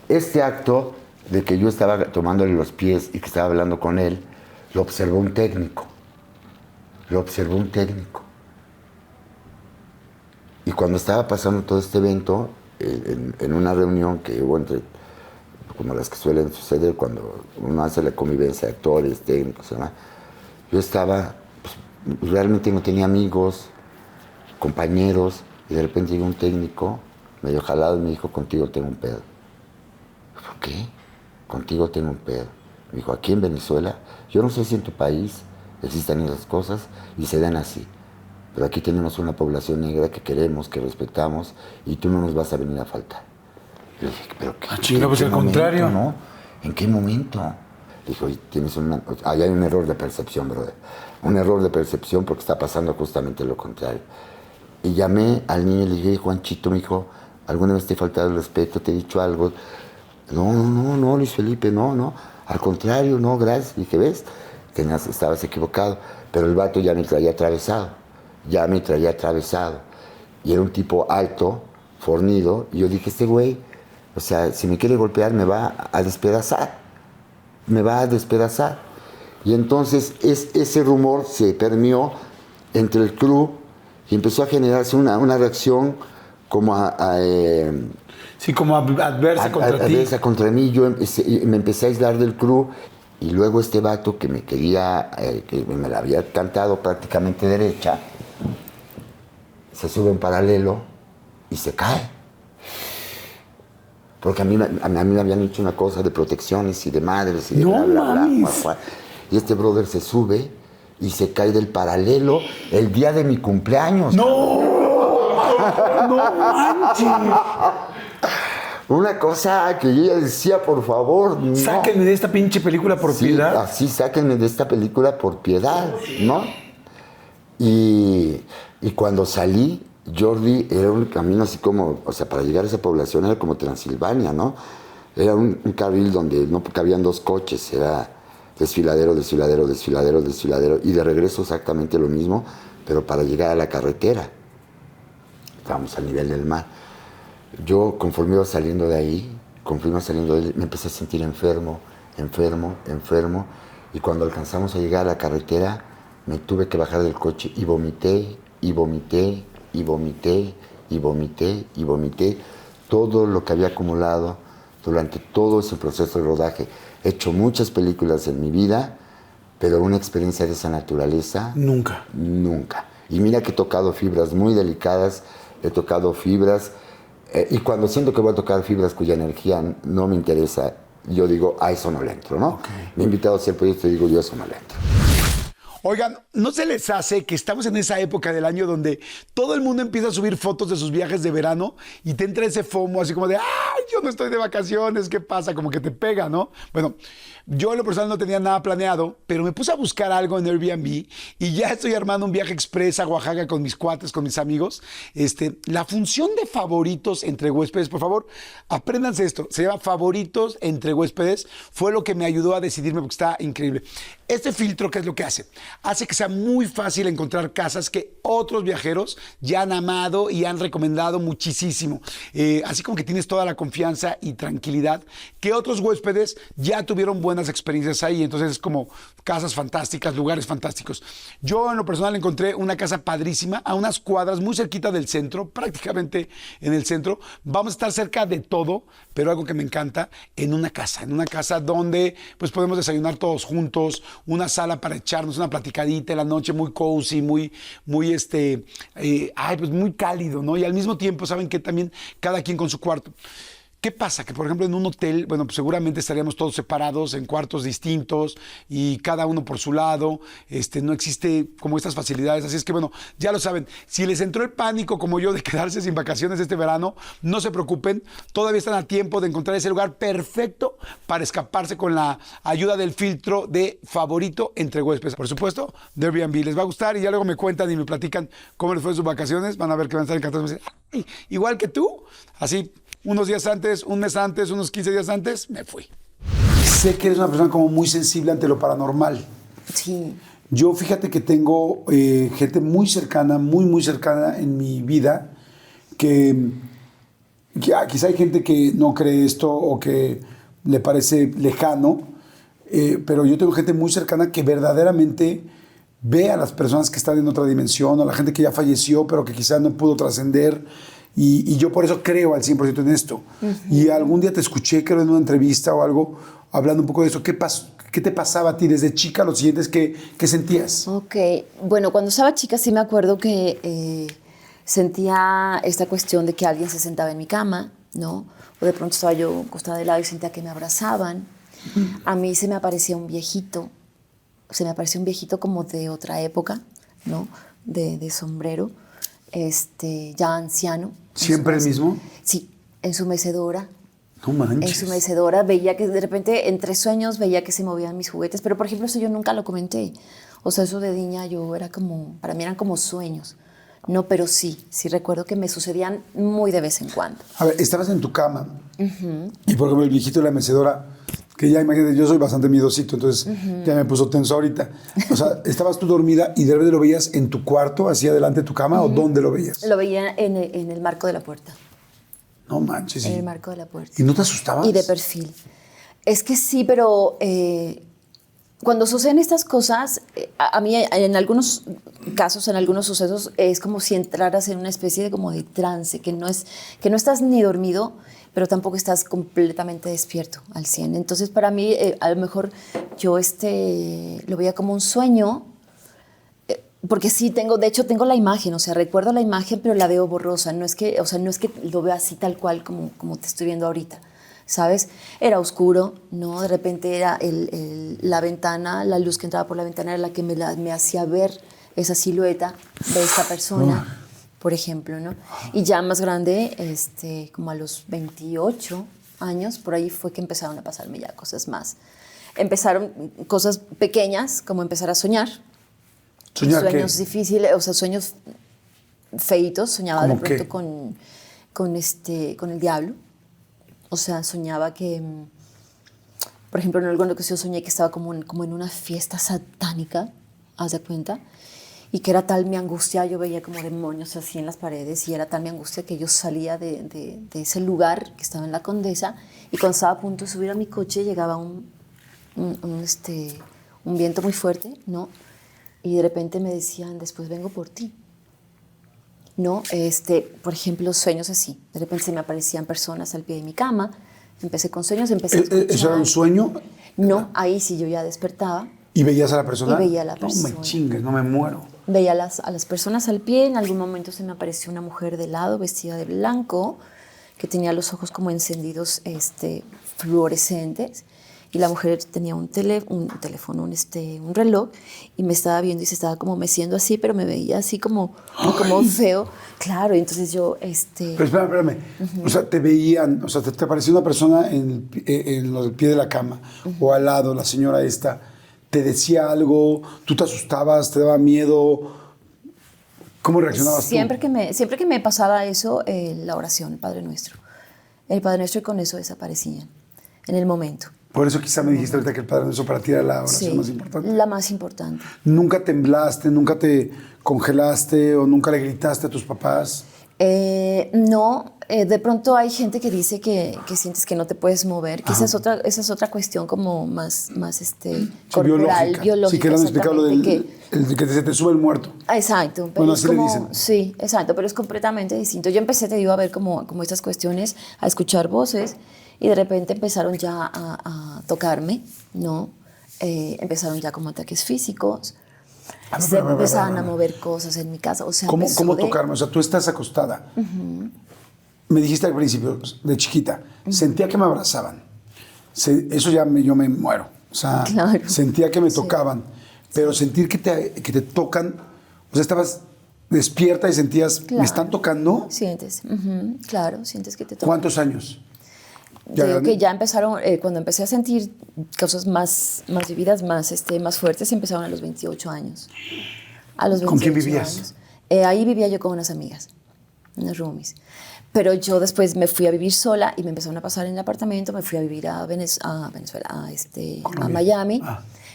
Este acto de que yo estaba tomándole los pies y que estaba hablando con él, lo observó un técnico. Y cuando estaba pasando todo este evento, en una reunión que hubo como las que suelen suceder cuando uno hace la convivencia de actores, técnicos, ¿verdad? Yo estaba, pues, realmente no tenía amigos, compañeros, y de repente llegó un técnico, medio jalado, y me dijo, contigo tengo un pedo. ¿Por qué? Contigo tengo un pedo. Me dijo, aquí en Venezuela, yo no sé si en tu país existan esas cosas y se dan así. Pero aquí tenemos una población negra que queremos, que respetamos, y tú no nos vas a venir a faltar. Yo dije, ¿pero qué? Pues al contrario. ¿No? ¿En qué momento? Dijo, ahí hay un error de percepción, brother. Un error de percepción porque está pasando justamente lo contrario. Y llamé al niño y le dije, Juanchito, mi hijo, ¿alguna vez te he faltado el respeto? ¿Te he dicho algo? No, Luis Felipe, no. Al contrario, no, gracias. Dije, ¿ves? Estabas equivocado. Pero el vato ya me traía atravesado. Y era un tipo alto, fornido. Y yo dije, este güey, o sea, si me quiere golpear, me va a despedazar. Y entonces ese rumor se permeó entre el crew y empezó a generarse una reacción Sí, como adversa contra ti. Adversa contra mí. Me empecé a aislar del crew. Y luego este vato que me quería, que me la había cantado prácticamente derecha, se sube en paralelo y se cae. Porque a mí me habían hecho una cosa de protecciones y de madres y de bla, bla, bla. Y este brother se sube y se cae del paralelo el día de mi cumpleaños. ¡No manches! Una cosa que yo ya decía, por favor, no. Sáquenme de esta pinche película por piedad. Así, sáquenme de esta película por piedad, ¿no? Y cuando salí, Jordi, era un camino así como, o sea, para llegar a esa población era como Transilvania, ¿no? Era un carril donde no cabían 2 coches, era desfiladero, desfiladero, desfiladero, desfiladero, y de regreso exactamente lo mismo, pero para llegar a la carretera. Estábamos a nivel del mar. Yo, conforme iba saliendo de ahí, me empecé a sentir enfermo, y cuando alcanzamos a llegar a la carretera, me tuve que bajar del coche y vomité, y vomité, y vomité, y vomité, y vomité todo lo que había acumulado durante todo ese proceso de rodaje. He hecho muchas películas en mi vida, pero una experiencia de esa naturaleza... Nunca. Y mira que he tocado fibras muy delicadas, he tocado fibras... y cuando siento que voy a tocar fibras cuya energía no me interesa, yo digo, a eso no le entro, ¿no? Okay. Me he invitado a hacer proyectos y digo, yo a eso no le entro. Oigan, ¿no se les hace que estamos en esa época del año donde todo el mundo empieza a subir fotos de sus viajes de verano y te entra ese FOMO así como de, ¡ay, yo no estoy de vacaciones! ¿Qué pasa? Como que te pega, ¿no? Bueno, yo en lo personal no tenía nada planeado, pero me puse a buscar algo en Airbnb y ya estoy armando un viaje express a Oaxaca con mis cuates, con mis amigos. La función de favoritos entre huéspedes, por favor, apréndanse esto. Se llama favoritos entre huéspedes. Fue lo que me ayudó a decidirme porque está increíble. Este filtro, ¿qué es lo que hace? Hace que sea muy fácil encontrar casas que otros viajeros ya han amado y han recomendado muchísimo. Así como que tienes toda la confianza y tranquilidad que otros huéspedes ya tuvieron buenas experiencias ahí. Entonces es como casas fantásticas, lugares fantásticos. Yo en lo personal encontré una casa padrísima a unas cuadras muy cerquita del centro, prácticamente en el centro. Vamos a estar cerca de todo, pero algo que me encanta, en una casa donde pues podemos desayunar todos juntos, una sala para echarnos una platicadita en la noche, muy cozy, muy muy cálido, ¿no? Y al mismo tiempo, ¿saben qué? También cada quien con su cuarto. ¿Qué pasa? Que, por ejemplo, en un hotel, bueno, pues seguramente estaríamos todos separados en cuartos distintos y cada uno por su lado. No existe como estas facilidades. Así es que, bueno, ya lo saben. Si les entró el pánico, como yo, de quedarse sin vacaciones este verano, no se preocupen. Todavía están a tiempo de encontrar ese lugar perfecto para escaparse con la ayuda del filtro de favorito entre huéspedes. Por supuesto, de Airbnb. Les va a gustar y ya luego me cuentan y me platican cómo les fue sus vacaciones. Van a ver que van a estar encantados. ¡Ay, igual que tú! Así, unos días antes, un mes antes, unos 15 días antes, me fui. Sé que eres una persona como muy sensible ante lo paranormal. Sí. Yo fíjate que tengo gente muy cercana, muy cercana en mi vida, que quizá hay gente que no cree esto o que le parece lejano, pero yo tengo gente muy cercana que verdaderamente ve a las personas que están en otra dimensión, o a la gente que ya falleció, pero que quizá no pudo trascender. Y yo por eso creo al 100% en esto. Uh-huh. Y algún día te escuché, creo, en una entrevista o algo, hablando un poco de eso. ¿Qué te pasaba a ti desde chica? Lo siguiente es ¿qué sentías? Ok. Bueno, cuando estaba chica sí me acuerdo que sentía esta cuestión de que alguien se sentaba en mi cama, ¿no? O de pronto estaba yo acostada de lado y sentía que me abrazaban. Uh-huh. A mí se me aparecía un viejito. Se me apareció un viejito como de otra época, ¿no? De sombrero. Ya anciano. ¿Siempre el mismo? Sí, en su mecedora. No manches. En su mecedora veía que de repente, entre sueños, veía que se movían mis juguetes. Pero, por ejemplo, eso yo nunca lo comenté. O sea, eso de niña yo era como, para mí eran como sueños. No, pero sí recuerdo que me sucedían muy de vez en cuando. A ver, estabas en tu cama. Uh-huh. Y, por ejemplo, el viejito de la mecedora, que ya imagínate, yo soy bastante miedosito, entonces uh-huh. Ya me puso tenso ahorita. O sea, estabas tú dormida y de repente lo veías en tu cuarto, hacia adelante de tu cama, uh-huh. ¿O dónde lo veías? Lo veía en el marco de la puerta. No manches. En el marco de la puerta. ¿Y no te asustabas? Y de perfil. Es que sí, pero cuando suceden estas cosas, a mí en algunos casos, en algunos sucesos, es como si entraras en una especie de como de trance, que no estás ni dormido, pero tampoco estás completamente despierto al 100. Entonces, para mí, a lo mejor yo lo veía como un sueño, porque sí, de hecho tengo la imagen, o sea, recuerdo la imagen, pero la veo borrosa. No es que lo vea así tal cual como te estoy viendo ahorita, ¿sabes? Era oscuro, ¿no? De repente era la ventana, la luz que entraba por la ventana era la que me hacía ver esa silueta de esta persona, por ejemplo, ¿no? Y ya más grande, como a los 28 años, por ahí fue que empezaron a pasarme ya cosas más. Empezaron cosas pequeñas, como empezar a soñar. Sueños difíciles, o sea, sueños feitos. Soñaba de pronto con el diablo. O sea, soñaba que, por ejemplo, en alguna ocasión soñé que estaba como en una fiesta satánica, haz de cuenta, y que era tal mi angustia, yo veía como demonios así en las paredes, y era tal mi angustia que yo salía de ese lugar que estaba en la Condesa, y cuando estaba a punto de subir a mi coche llegaba un viento muy fuerte, ¿no? Y de repente me decían, después vengo por ti. No, por ejemplo, sueños así. De repente se me aparecían personas al pie de mi cama. Empecé con sueños, empecé a escuchar. ¿Eso era un sueño? No, ahí sí yo ya despertaba. ¿Y veías a la persona? Y veía a la persona. No me chingues, no me muero. Veía a las personas al pie. En algún momento se me apareció una mujer de lado, vestida de blanco, que tenía los ojos como encendidos, fluorescentes. Y la mujer tenía un teléfono, un reloj, y me estaba viendo y se estaba como meciendo así, pero me veía así como feo. Claro, y entonces yo... Pero espérame. O sea, te veían, o sea, te apareció una persona en el pie de la cama, o al lado, la señora esta, te decía algo, tú te asustabas, te daba miedo. ¿Cómo reaccionabas tú? Siempre que me pasaba eso, la oración, el Padre Nuestro. El Padre Nuestro, y con eso desaparecían en el momento. Por eso quizá me dijiste ahorita que el Padre Nuestro para ti era la oración más importante. La más importante. ¿Nunca temblaste, nunca te congelaste o nunca le gritaste a tus papás? No, de pronto hay gente que dice que sientes que no te puedes mover, que esa es otra cuestión como más corporal, biológica. Sí, que le han explicado lo del que se te sube el muerto. Exacto. Pero bueno, así le dicen. Sí, exacto, pero es completamente distinto. Yo empecé, te digo, a ver como estas cuestiones, a escuchar voces, y de repente empezaron ya a tocarme, ¿no? Empezaron ya como ataques físicos. Se empezaban a mover cosas en mi casa. O sea, ¿Cómo tocarme? O sea, tú estás acostada. Me dijiste al principio, de chiquita, sentía que me abrazaban. Eso ya yo me muero. O sea, claro. Sentía que me tocaban. Pero sentir que te tocan, o sea, estabas despierta y sentías, ¿me están tocando? Sientes, claro, sientes que te tocan. ¿Cuántos años? Digo que ya empezaron, cuando empecé a sentir cosas más vividas, más fuertes, empezaron a los 28 años. A los 28 ¿Con quién vivías? Ahí vivía yo con unas amigas, unas roomies. Pero yo después me fui a vivir sola y me empezaron a pasar en el apartamento, me fui a vivir a Venezuela, a Miami.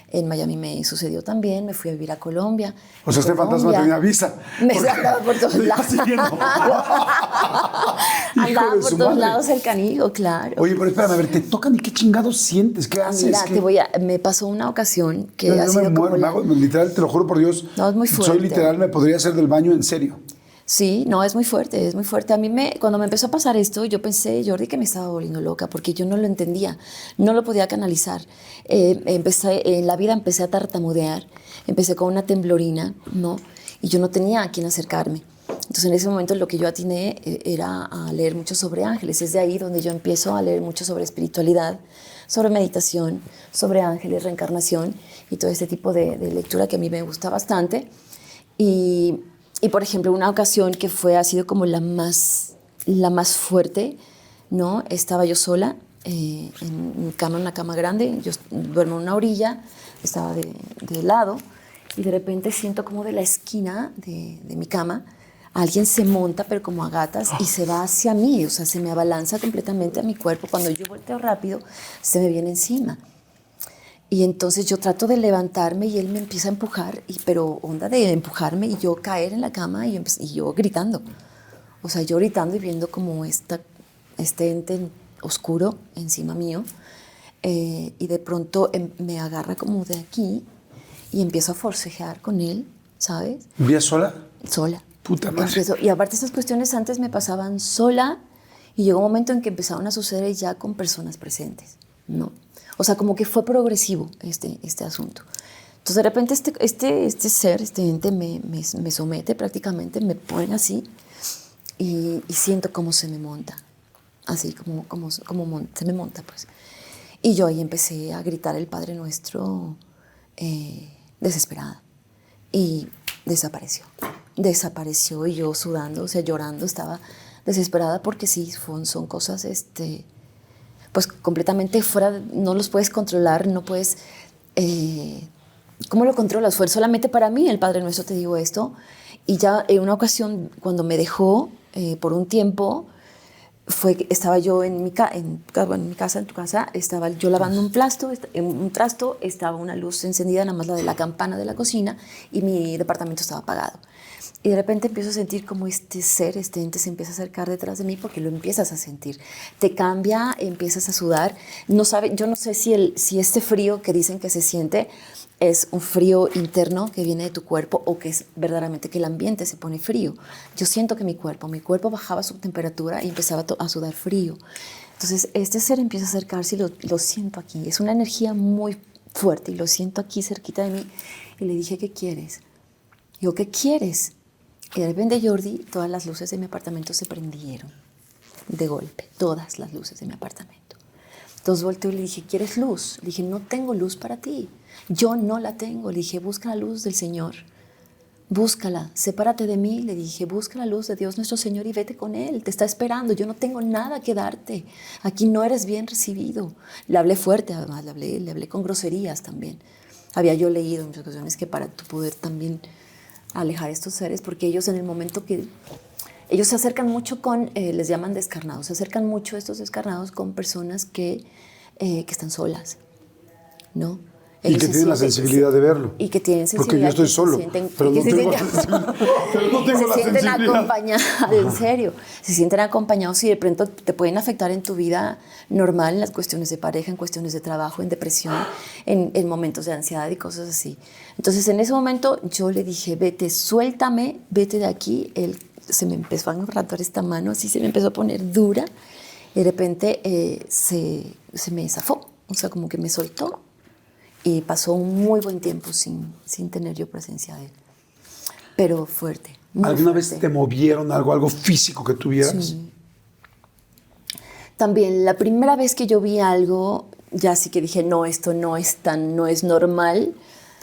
En Miami me sucedió también, me fui a vivir a Colombia. O sea, este fantasma tenía visa. Me andaba por todos lados. Andaba por todos lados el canijo, claro. Oye, pero espérame, a ver, te tocan y qué chingados sientes, ¿qué haces? Mira, me pasó una ocasión que ha sido me muero, literal, te lo juro por Dios. No, es muy fuerte. Soy literal, me podría hacer del baño en serio. Sí, no, es muy fuerte, es muy fuerte. A mí cuando me empezó a pasar esto, yo pensé, Jordi, que me estaba volviendo loca, porque yo no lo entendía, no lo podía canalizar. En la vida empecé a tartamudear, empecé con una temblorina, ¿no? Y yo no tenía a quién acercarme. Entonces, en ese momento lo que yo atiné era a leer mucho sobre ángeles. Es de ahí donde yo empiezo a leer mucho sobre espiritualidad, sobre meditación, sobre ángeles, reencarnación y todo este tipo de lectura que a mí me gusta bastante. Y por ejemplo, una ocasión que ha sido como la más fuerte, ¿no? Estaba yo sola en mi cama, una cama grande, yo duermo en una orilla, estaba de lado, y de repente siento como de la esquina de mi cama, alguien se monta, pero como a gatas, y se va hacia mí, o sea, se me abalanza completamente a mi cuerpo. Cuando yo volteo rápido, se me viene encima. Y entonces yo trato de levantarme y él me empieza a empujar, pero onda de empujarme y yo caer en la cama y yo gritando. O sea, yo gritando y viendo como este ente oscuro encima mío. y de pronto me agarra como de aquí y empiezo a forcejear con él, ¿sabes? ¿Vivías sola? Sola. Puta madre. Y aparte estas cuestiones antes me pasaban sola y llegó un momento en que empezaron a suceder ya con personas presentes, ¿no? O sea, como que fue progresivo este asunto. Entonces de repente este ser, este ente me somete prácticamente, me pone así y siento cómo se me monta, así como se me monta pues. Y yo ahí empecé a gritar el Padre Nuestro desesperada y desapareció y yo sudando, o sea, llorando, estaba desesperada porque sí, son cosas pues completamente fuera, no los puedes controlar, no puedes... ¿Cómo lo controlas? Fue solamente para mí el Padre Nuestro, te digo esto. Y ya en una ocasión, cuando me dejó por un tiempo, estaba yo en mi casa, en tu casa, estaba yo lavando un trasto, estaba una luz encendida, nada más la de la campana de la cocina, y mi departamento estaba apagado. Y de repente empiezo a sentir como este ente se empieza a acercar detrás de mí porque lo empiezas a sentir. Te cambia, empiezas a sudar. Yo no sé si este frío que dicen que se siente es un frío interno que viene de tu cuerpo o que es verdaderamente que el ambiente se pone frío. Yo siento que mi cuerpo bajaba su temperatura y empezaba a sudar frío. Entonces este ser empieza a acercarse y lo siento aquí. Es una energía muy fuerte y lo siento aquí cerquita de mí. Y le dije, ¿qué quieres? Digo, ¿qué quieres? Y de repente, Jordi, todas las luces de mi apartamento se prendieron de golpe, todas las luces de mi apartamento. Entonces volteé y le dije, ¿quieres luz? Le dije, no tengo luz para ti. Yo no la tengo. Le dije, busca la luz del Señor. Búscala, sepárate de mí. Le dije, busca la luz de Dios nuestro Señor y vete con Él. Te está esperando. Yo no tengo nada que darte. Aquí no eres bien recibido. Le hablé fuerte, además, le hablé con groserías también. Había yo leído en muchas ocasiones que para tu poder también alejar a estos seres, porque ellos en el momento que ellos se acercan mucho les llaman descarnados, se acercan mucho estos descarnados con personas que están solas, ¿no? Y que tienen la sensibilidad de verlo. Y que tienen sensibilidad. Porque yo estoy solo, pero no tengo la sensibilidad. Se sienten acompañados, en serio. Se sienten acompañados y de pronto te pueden afectar en tu vida normal, en las cuestiones de pareja, en cuestiones de trabajo, en depresión, en momentos de ansiedad y cosas así. Entonces, en ese momento yo le dije, vete, suéltame, vete de aquí. Se me empezó a enratar esta mano, así se me empezó a poner dura. Y de repente se me zafó, o sea, como que me soltó. Y pasó un muy buen tiempo sin tener yo presencia de él. Pero fuerte. ¿Alguna vez te movieron algo físico que tuvieras? Sí. También la primera vez que yo vi algo, ya sí que dije, no, esto no es normal,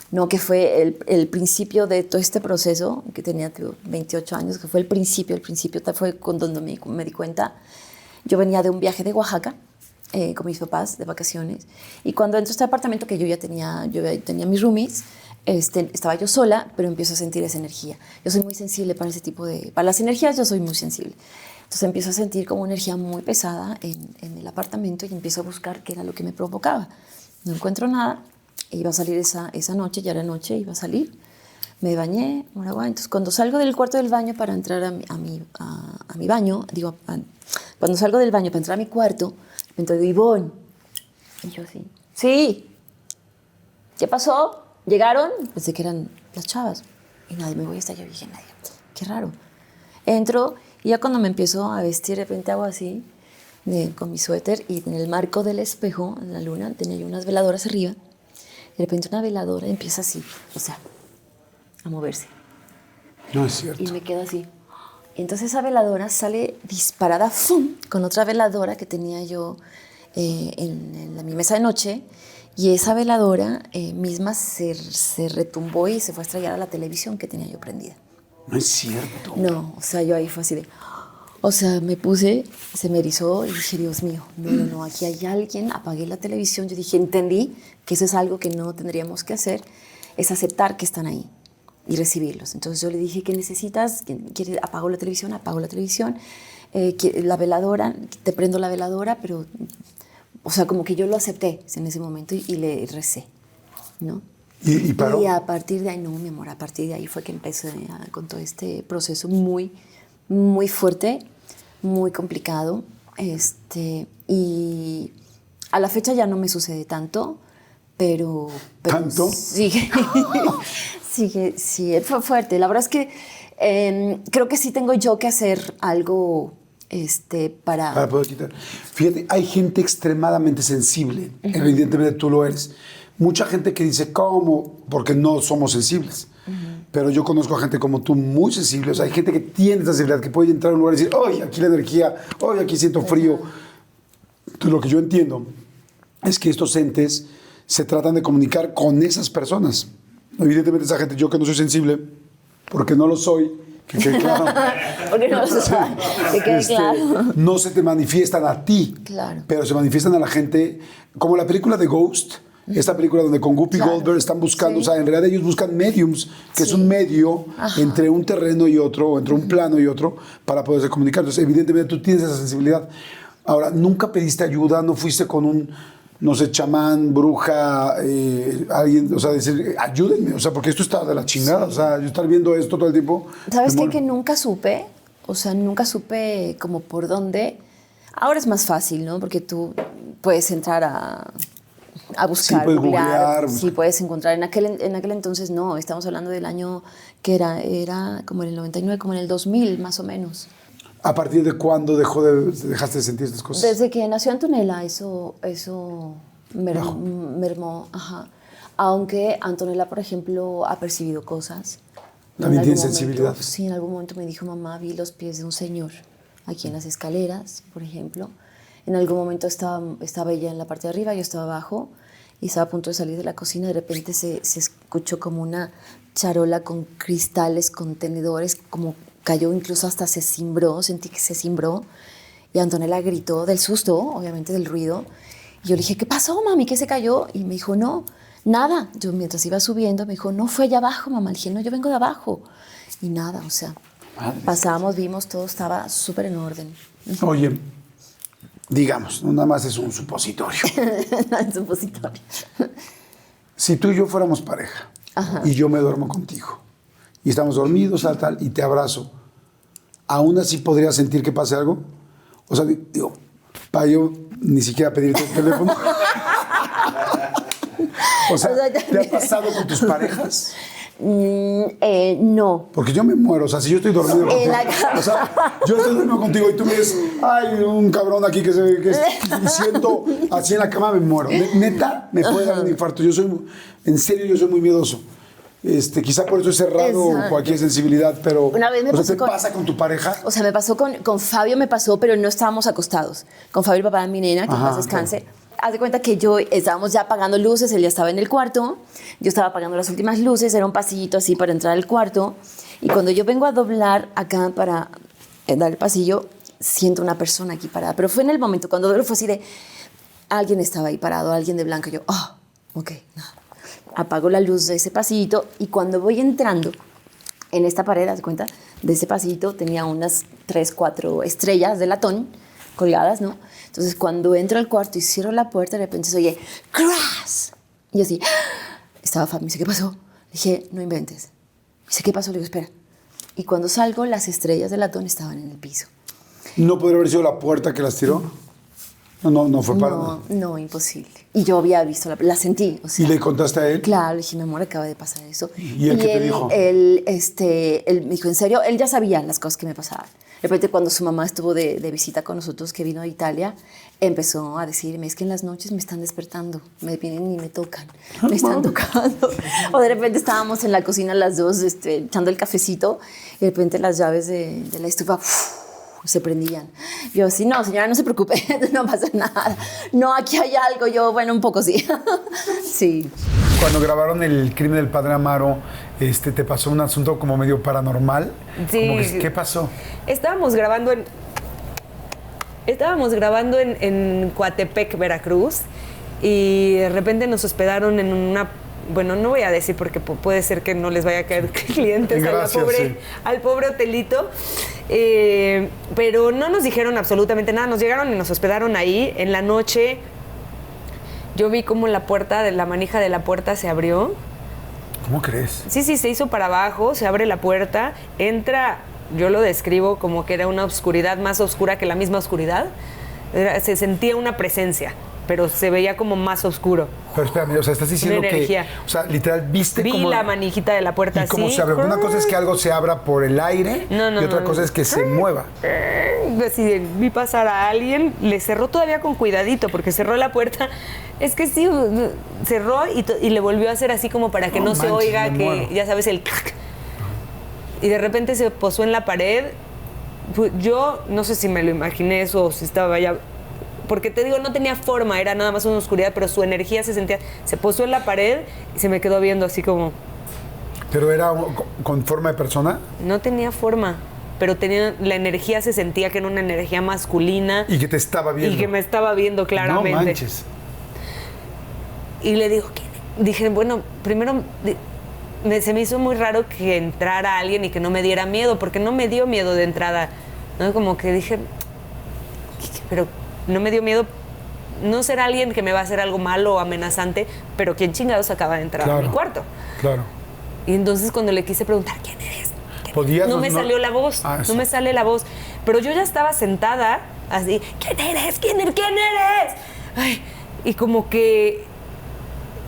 no, que fue el principio de todo este proceso, que tenía 28 años, que fue el principio fue cuando me di cuenta. Yo venía de un viaje de Oaxaca, con mis papás de vacaciones, y cuando entro a este apartamento que yo ya tenía mis roomies, estaba yo sola, pero empiezo a sentir esa energía. Yo soy muy sensible para las energías yo soy muy sensible. Entonces empiezo a sentir como una energía muy pesada en el apartamento y empiezo a buscar qué era lo que me provocaba. No encuentro nada, e iba a salir esa noche, ya era noche, iba a salir, me bañé, entonces cuando salgo del cuarto del baño para entrar a mi baño, cuando salgo del baño para entrar a mi cuarto, me entró Ivonne. Y yo así, sí. ¿Qué pasó? ¿Llegaron? Pensé que eran las chavas. Y nadie me voy a estar. Yo dije, nadie. Qué raro. Entro y ya cuando me empiezo a vestir, de repente hago así, con mi suéter, y en el marco del espejo, en la luna, tenía yo unas veladoras arriba. Y de repente una veladora empieza así, o sea, a moverse. No es cierto. Y me quedo así. Y entonces esa veladora sale disparada, ¡fum!, con otra veladora que tenía yo en mi mesa de noche. Y esa veladora misma se retumbó y se fue a estrellar a la televisión que tenía yo prendida. No es cierto. No, o sea, yo ahí fue así de... O sea, me puse, se me erizó y dije, Dios mío, no, aquí hay alguien. Apagué la televisión, yo dije, entendí que eso es algo que no tendríamos que hacer, es aceptar que están ahí y recibirlos. Entonces yo le dije, ¿qué necesitas? Apago la televisión, la veladora, te prendo la veladora, pero, o sea, como que yo lo acepté en ese momento y le recé, ¿no? ¿Y paró? Y a partir de ahí, no, mi amor, a partir de ahí fue que empecé con todo este proceso muy, muy fuerte, muy complicado, y A la fecha ya no me sucede tanto, pero ¿Tanto? Sigue, sí, fue fuerte. La verdad es que creo que sí tengo yo que hacer algo para poder quitar. Fíjate, hay gente extremadamente sensible, evidentemente tú lo eres. Mucha gente que dice, ¿cómo? Porque no somos sensibles. Pero yo conozco a gente como tú muy sensible. O sea, hay gente que tiene esa sensibilidad, que puede entrar a un lugar y decir, ¡ay, aquí la energía! ¡Ay, aquí siento frío! Entonces, lo que yo entiendo es que estos entes se tratan de comunicar con esas personas. Evidentemente esa gente, yo que no soy sensible, porque no lo soy, que quede claro. Porque no lo soy, que quede claro. No se te manifiestan a ti, Claro. pero se manifiestan a la gente, como la película de Ghost, esta película donde con Whoopi Goldberg están buscando, o sea, en realidad ellos buscan mediums, que es un medio entre un terreno y otro, o entre un plano y otro, para poderse comunicar. Entonces, evidentemente tú tienes esa sensibilidad. Ahora, ¿nunca pediste ayuda? ¿No fuiste con un, no sé, chamán, bruja, alguien, o sea, decir, ayúdenme, o sea, porque esto está de la chingada, o sea, yo estar viendo esto todo el tiempo. ¿Sabes qué? Que nunca supe, o sea, nunca supe como por dónde. Ahora es más fácil, ¿no? Porque tú puedes entrar a buscar, sí, puedes googlear. Sí, puedes encontrar. En aquel entonces no, estamos hablando del año que era como en el 99, como en el 2000, más o menos. ¿A partir de cuándo dejaste de sentir estas cosas? Desde que nació Antonella, eso mermó. Ajá. Aunque Antonella, por ejemplo, ha percibido cosas. ¿También tiene sensibilidad? Sí, en algún momento me dijo, mamá, vi los pies de un señor aquí en las escaleras, por ejemplo. En algún momento estaba ella en la parte de arriba, yo estaba abajo y estaba a punto de salir de la cocina. De repente se escuchó como una charola con cristales, con tenedores, como cayó, incluso hasta se cimbró, sentí que se cimbró. Y Antonella gritó del susto, obviamente del ruido. Y yo le dije, ¿qué pasó, mami? ¿Qué se cayó? Y me dijo, no, nada. Yo mientras iba subiendo me dijo, no, fue allá abajo, mamá. Le dije, no, yo vengo de abajo. Y nada, o sea, pasamos, vimos, todo estaba súper en orden. Oye, digamos, no nada más es un supositorio. Un supositorio. Si tú y yo fuéramos pareja y yo me duermo contigo y estamos dormidos, tal, y te abrazo, ¿aún así podrías sentir que pase algo? O sea, digo, para yo ni siquiera pedirte el teléfono. O sea, ¿te ha pasado con tus parejas? No. Porque yo me muero, o sea, si yo estoy dormido contigo, o sea, yo estoy dormido contigo y tú me dices, ay, un cabrón aquí que siento así en la cama, me muero. Neta, me puede dar un infarto. En serio, yo soy muy miedoso. Quizá por eso he cerrado cualquier sensibilidad, pero una vez me pasó ¿te pasa con tu pareja? O sea, me pasó con Fabio, pero no estábamos acostados. Con Fabio, el papá de mi nena, que en paz descanse. Haz de cuenta que estábamos ya apagando luces, él ya estaba en el cuarto, yo estaba apagando las últimas luces, era un pasillito así para entrar al cuarto, y cuando yo vengo a doblar acá para dar el pasillo, siento una persona aquí parada, pero fue en el momento, cuando doblo fue así de, alguien estaba ahí parado, alguien de blanco, y yo, ok, apago la luz de ese pasillito, y cuando voy entrando en esta pared, haz de cuenta, de ese pasillito tenía unas 3, 4 estrellas de latón colgadas, ¿no? Entonces, cuando entro al cuarto y cierro la puerta, de repente se oye ¡crash! Y yo así, estaba Fabi, me dice, ¿qué pasó? Le dije, no inventes. Me dice, ¿qué pasó? Le digo, espera. Y cuando salgo, las estrellas de latón estaban en el piso. ¿No podría haber sido la puerta que las tiró? No fue para nada. No, imposible. Y yo había visto, la sentí. O sea, ¿y le contaste a él? Claro, le dije, mi amor, acaba de pasar eso. ¿Y él qué te dijo? Él me dijo, en serio, él ya sabía las cosas que me pasaban. De repente, cuando su mamá estuvo de visita con nosotros, que vino de Italia, empezó a decirme, es que en las noches me están despertando, me vienen y me tocan, me están tocando. O de repente estábamos en la cocina las dos echando el cafecito y de repente las llaves de la estufa se prendían. Yo así, no, señora, no se preocupe, no pasa nada. No, aquí hay algo. Yo, bueno, un poco sí. Sí. Cuando grabaron El crimen del padre Amaro, ¿te pasó un asunto como medio paranormal? Sí. ¿Qué pasó? Estábamos grabando en Coatepec, Veracruz, y de repente nos hospedaron en una... Bueno, no voy a decir porque puede ser que no les vaya a caer clientes. Gracias, al pobre hotelito. Pero no nos dijeron absolutamente nada. Nos llegaron y nos hospedaron ahí. En la noche yo vi como la manija de la puerta se abrió. ¿Cómo crees? Sí, se hizo para abajo, se abre la puerta, entra, yo lo describo como que era una oscuridad más oscura que la misma oscuridad. Se sentía una presencia. pero se veía como más oscuro. Pero espérame, o sea, estás diciendo Una energía. que, o sea, literal, viste Vi como... la manijita de la puerta y así. cómo se abre. Una cosa es que algo se abra por el aire y otra cosa es que se mueva. Así, vi pasar a alguien, le cerró todavía con cuidadito, porque cerró la puerta. Es que sí, cerró y le volvió a hacer así como para que no se manches, oiga, me que muero. ya sabes, el... Y de repente se posó en la pared. Yo no sé si me lo imaginé eso o si estaba ya... Porque te digo, no tenía forma, era nada más una oscuridad, pero su energía se sentía... Se posó en la pared y se me quedó viendo así como... ¿Pero era con forma de persona? No tenía forma, pero tenía, la energía se sentía que era una energía masculina. Y que te estaba viendo. Y que me estaba viendo claramente. No manches. Y le digo, dije, bueno, primero se me hizo muy raro que entrara alguien y que no me diera miedo, porque no me dio miedo de entrada, ¿no? Como que dije, pero no me dio miedo, no será alguien que me va a hacer algo malo o amenazante, pero ¿quién chingados acaba de entrar a mi cuarto? Claro. Y entonces cuando le quise preguntar, ¿quién eres? ¿Podías? No me salió la voz, no me sale la voz. Pero yo ya estaba sentada, así, ¿quién eres? ¿Quién eres? Ay, y como que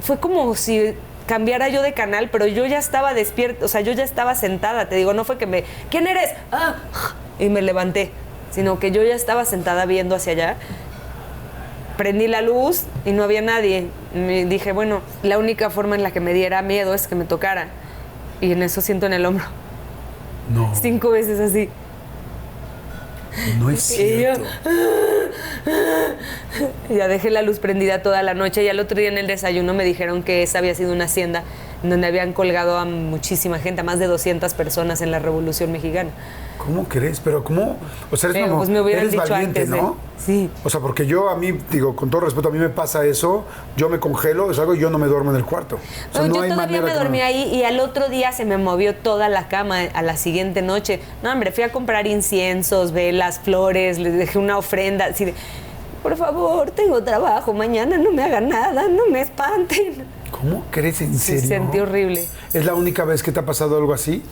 fue como si cambiara yo de canal, pero yo ya estaba despierta, o sea, yo ya estaba sentada, te digo, no fue que ¿quién eres? Y me levanté, sino que yo ya estaba sentada viendo hacia allá. Prendí la luz y no había nadie. Me dije, bueno, la única forma en la que me diera miedo es que me tocara. Y en eso siento en el hombro. No. 5 veces así. No es cierto. Y ya dejé la luz prendida toda la noche y al otro día en el desayuno me dijeron que esa había sido una hacienda donde habían colgado a muchísima gente, a más de 200 personas en la Revolución Mexicana. ¿Cómo crees? Pero ¿cómo? O sea, eres, pues me hubieran eres dicho valiente, antes, ¿no? Sí. O sea, porque yo a mí, digo, con todo respeto, a mí me pasa eso, yo me congelo, es algo y yo no me duermo en el cuarto. O sea, No, no yo hay todavía manera me que dormí ahí y al otro día se me movió toda la cama a la siguiente noche. No, hombre, fui a comprar inciensos, velas, flores, les dejé una ofrenda, así de, por favor, tengo trabajo, mañana no me hagan nada, no me espanten. ¿Cómo crees? ¿En serio? Se sentí horrible. ¿Es la única vez que te ha pasado algo así?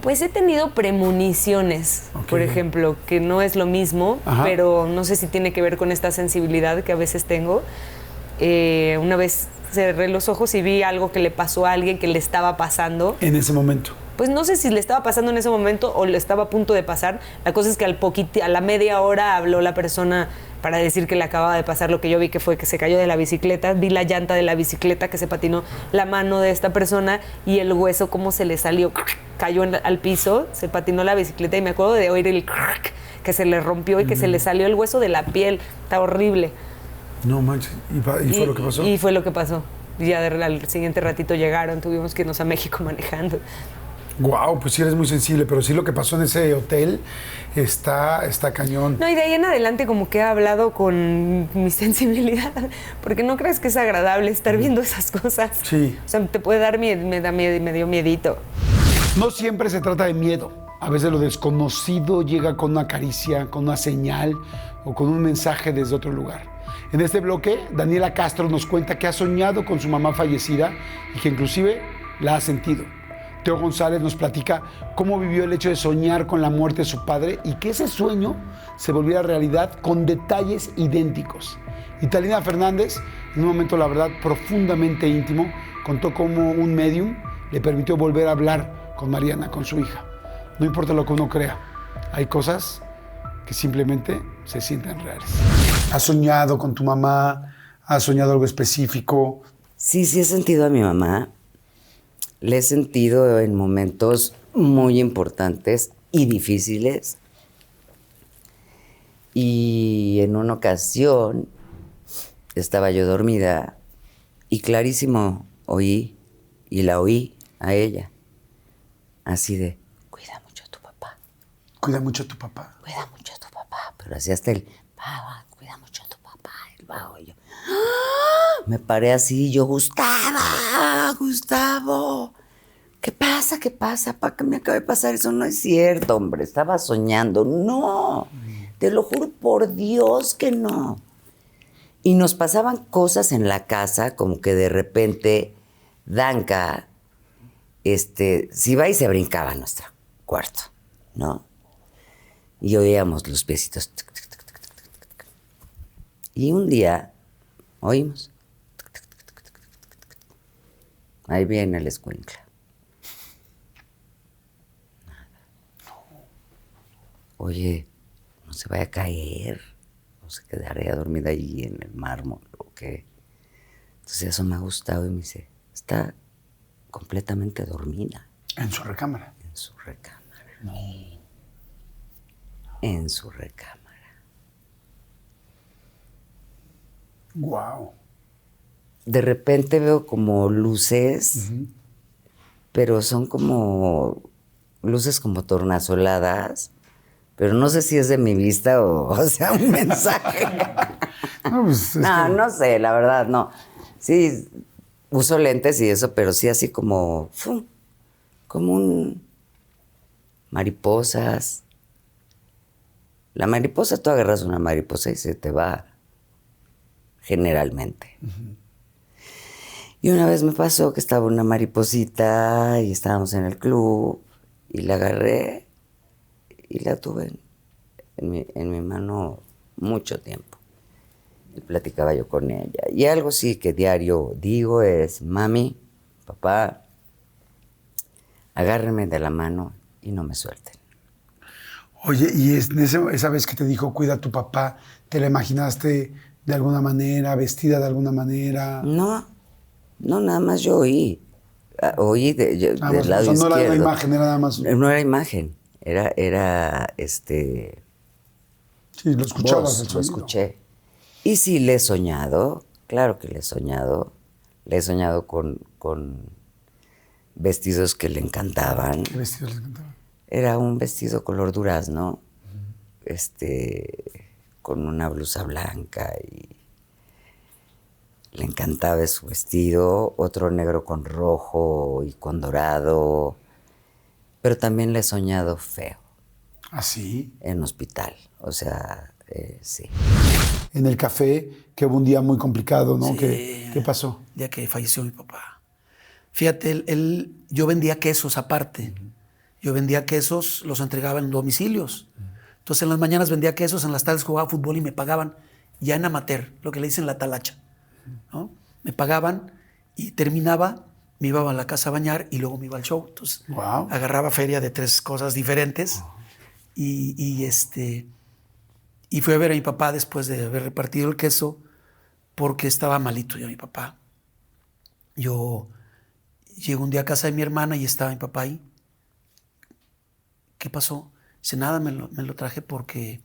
Pues he tenido premoniciones, por ejemplo, que no es lo mismo, pero no sé si tiene que ver con esta sensibilidad que a veces tengo. Una vez cerré los ojos y vi algo que le pasó a alguien que le estaba pasando. En ese momento. Pues no sé si le estaba pasando en ese momento o le estaba a punto de pasar. La cosa es que a la media hora habló la persona para decir que le acababa de pasar lo que yo vi, que fue que se cayó de la bicicleta. Vi la llanta de la bicicleta, que se patinó la mano de esta persona y el hueso cómo se le salió, cayó al piso, se patinó la bicicleta y me acuerdo de oír el que se le rompió y que se le salió el hueso de la piel. Está horrible. No manches. ¿Y fue lo que pasó? Y fue lo que pasó. Y ya al siguiente ratito llegaron, tuvimos que irnos a México manejando. Guau, pues sí eres muy sensible, pero sí lo que pasó en ese hotel está cañón. No, y de ahí en adelante como que he hablado con mi sensibilidad, porque no crees que es agradable estar viendo esas cosas. Sí. O sea, te puede dar miedo, me dio miedito. No siempre se trata de miedo. A veces lo desconocido llega con una caricia, con una señal o con un mensaje desde otro lugar. En este bloque, Daniela Castro nos cuenta que ha soñado con su mamá fallecida y que inclusive la ha sentido. Teo González nos platica cómo vivió el hecho de soñar con la muerte de su padre y que ese sueño se volviera realidad con detalles idénticos. Y Talina Fernández, en un momento, la verdad, profundamente íntimo, contó cómo un medium le permitió volver a hablar con Mariana, con su hija. No importa lo que uno crea, hay cosas que simplemente se sienten reales. ¿Has soñado con tu mamá? ¿Has soñado algo específico? Sí he sentido a mi mamá. Le he sentido en momentos muy importantes y difíciles. Y en una ocasión estaba yo dormida y clarísimo oí, y la oí a ella, así de, cuida mucho a tu papá. Cuida mucho a tu papá. Cuida mucho a tu papá. Pero así hasta el, cuida mucho a tu papá, el bajo. Y yo, me paré así, yo, Gustavo, ¿qué pasa? ¿Para qué me acaba de pasar? Eso no es cierto, hombre, estaba soñando. No, te lo juro por Dios que no. Y nos pasaban cosas en la casa, como que de repente Danka se iba y se brincaba a nuestro cuarto, ¿no? Y oíamos los piecitos. Y un día Oímos. Ahí viene el escuincla. Nada. Oye, no se vaya a caer. No se quedaría dormida allí en el mármol o qué. Entonces eso me ha gustado y me dice, está completamente dormida. ¿En su recámara? En su recámara. No. En su recámara. Wow. De repente veo como luces, pero son como luces como tornasoladas, pero no sé si es de mi vista o sea un mensaje. No, pues, No sé, la verdad, no. Sí, uso lentes y eso, pero sí así como, ¡fum! Como un mariposas. La mariposa, tú agarras una mariposa y se te va, generalmente. Y una vez me pasó que estaba una mariposita y estábamos en el club y la agarré y la tuve en mi mano mucho tiempo. Y platicaba yo con ella. Y algo sí que diario digo es, mami, papá, agárrenme de la mano y no me suelten. Oye, y esa vez que te dijo, cuida a tu papá, ¿te la imaginaste de alguna manera, vestida de alguna manera? No, nada más yo oí. Oí del lado izquierdo. No era una imagen, era nada más. No era imagen, era Sí, lo escuchabas, el lo sonido. escuché. Y sí, le he soñado, claro que le he soñado. Le he soñado con vestidos que le encantaban. ¿Qué vestidos le encantaban? Era un vestido color durazno, con una blusa blanca y le encantaba su vestido, otro negro con rojo y con dorado, pero también le he soñado feo. ¿Ah, sí? En hospital, o sea, sí. En el café, que hubo un día muy complicado, ¿no? Sí. ¿Qué pasó? El día que falleció mi papá. Fíjate, yo vendía quesos aparte. Yo vendía quesos, los entregaba en domicilios. Entonces en las mañanas vendía quesos, en las tardes jugaba fútbol y me pagaban ya en amateur, lo que le dicen la talacha, ¿no? Me pagaban y terminaba, me iba a la casa a bañar y luego me iba al show. Entonces agarraba feria de 3 cosas diferentes y fui a ver a mi papá después de haber repartido el queso porque estaba malito ya mi papá. Yo llego un día a casa de mi hermana y estaba mi papá ahí. ¿Qué pasó? Dice, nada, me lo traje porque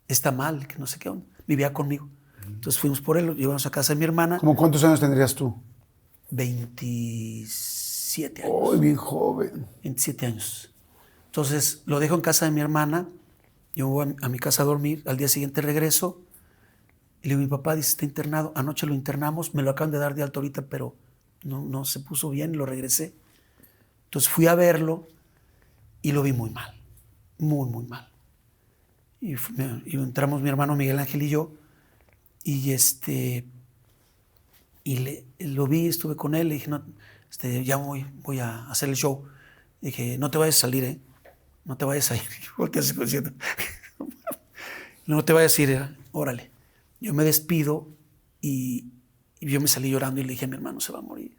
está mal, que no sé qué onda. Vivía conmigo. Entonces fuimos por él, lo llevamos a casa de mi hermana. ¿Cómo cuántos años tendrías tú? 27 años. ¡Oh, bien joven! 27 años. Entonces lo dejo en casa de mi hermana, yo voy a mi casa a dormir, al día siguiente regreso y le digo, mi papá dice, está internado. Anoche lo internamos, me lo acaban de dar de alta ahorita, pero no se puso bien y lo regresé. Entonces fui a verlo y lo vi muy mal, muy mal. Y entramos mi hermano Miguel Ángel y yo, y lo vi, estuve con él, le dije, no, ya voy a hacer el show. Le dije, no te vayas a salir, ¿eh? No te vayas a ir. No te vayas a ir, órale. Yo me despido y yo me salí llorando y le dije a mi hermano, se va a morir.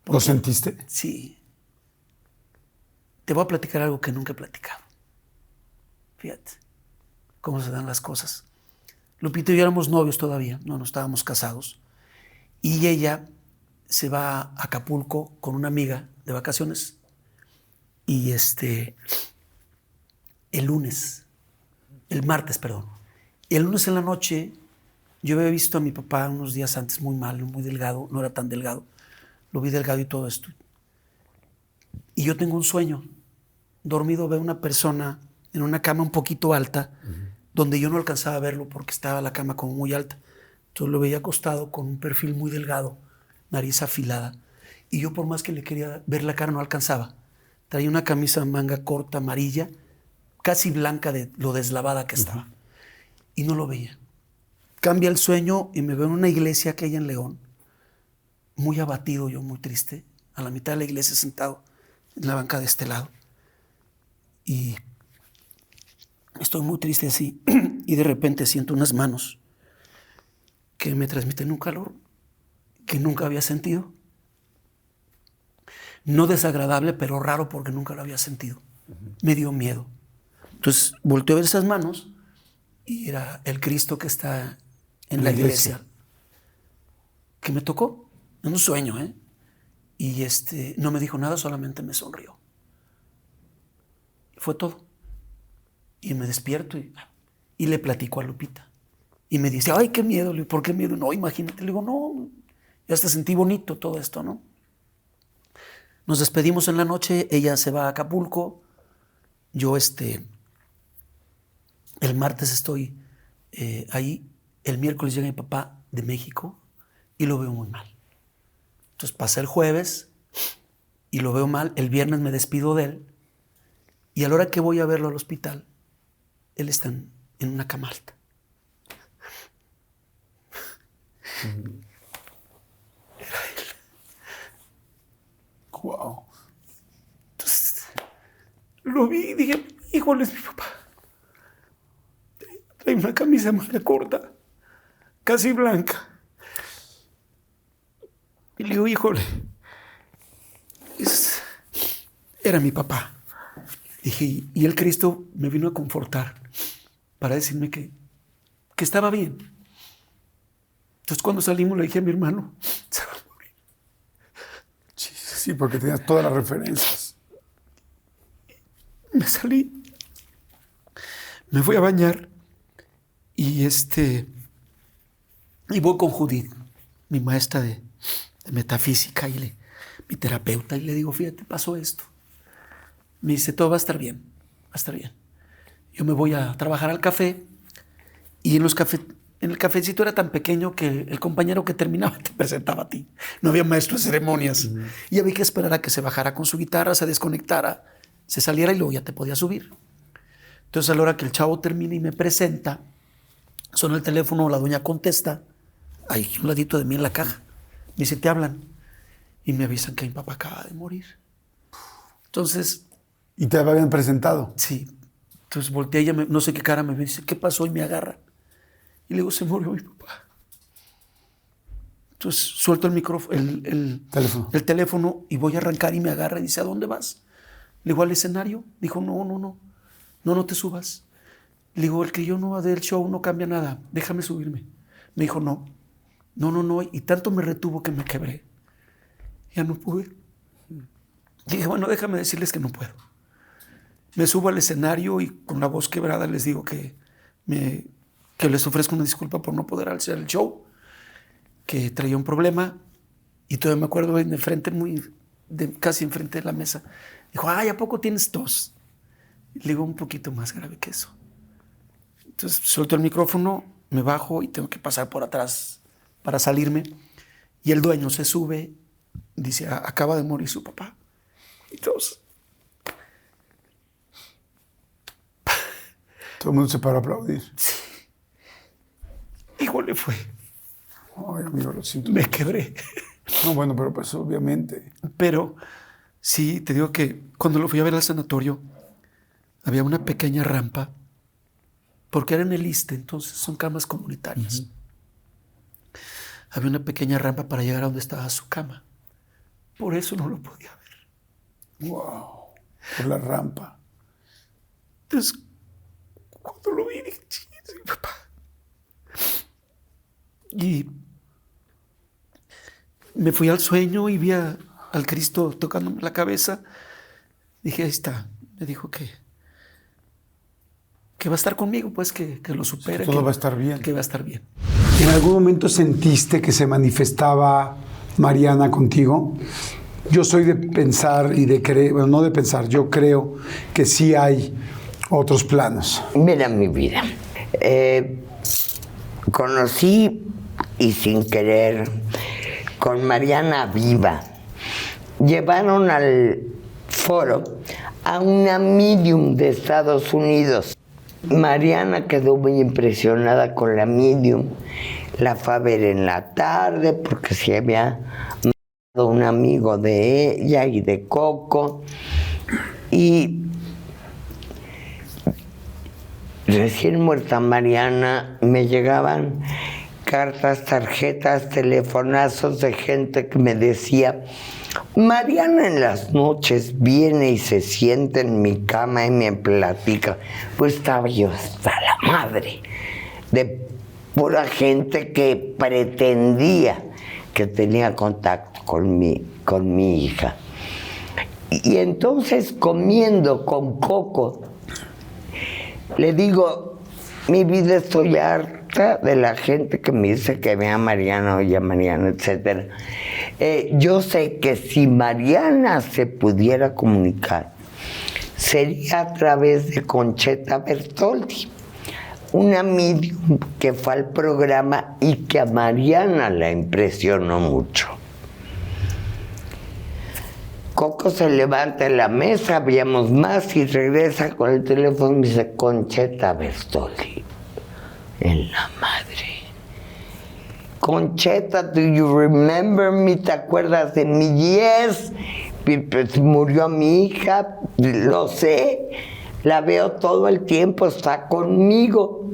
¿Lo sentiste? Sí. Te voy a platicar algo que nunca he platicado. Fíjate cómo se dan las cosas. Lupita y yo éramos novios todavía, no estábamos casados. Y ella se va a Acapulco con una amiga de vacaciones. Y el martes, perdón. Y el lunes en la noche, yo había visto a mi papá unos días antes muy mal, muy delgado, no era tan delgado. Lo vi delgado y todo esto. Y yo tengo un sueño. Dormido veo una persona en una cama un poquito alta, donde yo no alcanzaba a verlo porque estaba la cama como muy alta. Entonces lo veía acostado con un perfil muy delgado, nariz afilada. Y yo por más que le quería ver la cara no alcanzaba. Traía una camisa de manga corta, amarilla, casi blanca de lo deslavada que estaba. Y no lo veía. Cambia el sueño y me veo en una iglesia que hay en León, muy abatido yo, muy triste, a la mitad de la iglesia sentado en la banca de este lado. Y estoy muy triste así y de repente siento unas manos que me transmiten un calor que nunca había sentido. No desagradable, pero raro porque nunca lo había sentido. Me dio miedo. Entonces volteé a ver esas manos y era el Cristo que está en la iglesia. Que me tocó en un sueño, ¿eh? Y no me dijo nada, solamente me sonrió. Fue todo. Y me despierto y le platico a Lupita. Y me dice, ay, qué miedo. Le digo, ¿por qué miedo? No, imagínate. Le digo, no, ya hasta sentí bonito todo esto, ¿no? Nos despedimos en la noche, ella se va a Acapulco. Yo el martes estoy ahí. El miércoles llega mi papá de México y lo veo muy mal. Entonces pasa el jueves y lo veo mal. El viernes me despido de él. Y a la hora que voy a verlo al hospital, él está en una cama alta. Era él. Wow. Entonces, lo vi y dije, híjole, es mi papá. Trae una camisa manga corta, casi blanca. Y le digo, híjole, era mi papá. Dije, y el Cristo me vino a confortar para decirme que estaba bien. Entonces cuando salimos le dije a mi hermano, se va a morir. Sí, porque tenías todas las referencias. Me salí, me fui a bañar y voy con Judith, mi maestra de metafísica mi terapeuta, y le digo, fíjate, pasó esto. Me dice, todo va a estar bien, va a estar bien. Yo me voy a trabajar al café y en el cafecito era tan pequeño que el compañero que terminaba te presentaba a ti. No había maestro de ceremonias. Y había que esperar a que se bajara con su guitarra, se desconectara, se saliera y luego ya te podía subir. Entonces a la hora que el chavo termina y me presenta, suena el teléfono, la doña contesta, ahí un ladito de mí en la caja. Me dice, te hablan. Y me avisan que mi papá acaba de morir. Entonces... ¿Y te habían presentado? Sí. Entonces volteé ella, no sé qué cara me dice, ¿qué pasó? Y me agarra. Y le digo, se murió mi papá. Entonces suelto el micrófono, el teléfono y voy a arrancar y me agarra y dice, ¿a dónde vas? Le digo, al escenario. Dijo, no te subas. Le digo, el que yo no del show no cambia nada, déjame subirme. Me dijo, no. Y tanto me retuvo que me quebré. Ya no pude. Y dije, bueno, déjame decirles que no puedo. Me subo al escenario y con la voz quebrada les digo que les ofrezco una disculpa por no poder hacer el show, que traía un problema. Y todavía me acuerdo en el frente, casi enfrente de la mesa. Dijo, ay, ¿a poco tienes tos? Y le digo, un poquito más grave que eso. Entonces suelto el micrófono, me bajo y tengo que pasar por atrás para salirme. Y el dueño se sube, dice, acaba de morir su papá. Y todos... Todo el mundo se paró a aplaudir. Sí. Híjole, fue. Ay, amigo, lo siento. Me quebré. No, bueno, pero pues obviamente. Pero sí, te digo que cuando lo fui a ver al sanatorio, había una pequeña rampa, porque era en el ISSSTE, entonces son camas comunitarias. Había una pequeña rampa para llegar a donde estaba su cama. Por eso no lo podía ver. Wow, por la rampa. Entonces, cuando lo vi, dije, sí, papá. Y me fui al sueño y vi al Cristo tocándome la cabeza. Dije, ahí está. Me dijo que va a estar conmigo, pues que lo supere. Todo va a estar bien. Que va a estar bien. ¿En algún momento sentiste que se manifestaba Mariana contigo? Yo soy de pensar y de creer, bueno, no de pensar, yo creo que sí hay otros planos. Mira mi vida, conocí y sin querer con Mariana viva. Llevaron al foro a una medium de Estados Unidos. Mariana quedó muy impresionada con la medium. La fue a ver en la tarde porque se había matado un amigo de ella y de Coco. Y recién muerta Mariana, me llegaban cartas, tarjetas, telefonazos de gente que me decía, Mariana en las noches viene y se sienta en mi cama y me platica. Pues estaba yo hasta la madre de pura gente que pretendía que tenía contacto con mi hija. Y entonces, comiendo con Coco, le digo, mi vida estoy harta de la gente que me dice que vea a Mariana, oye a Mariana, etc. Yo sé que si Mariana se pudiera comunicar, sería a través de Concheta Bertoldi, una medium que fue al programa y que a Mariana la impresionó mucho. Coco se levanta en la mesa, habíamos más y regresa con el teléfono y me dice, Concheta Bertoldi, en la madre. Concheta, do you remember me? ¿Te acuerdas de mí? Yes. Pues murió mi hija, lo sé. La veo todo el tiempo, está conmigo.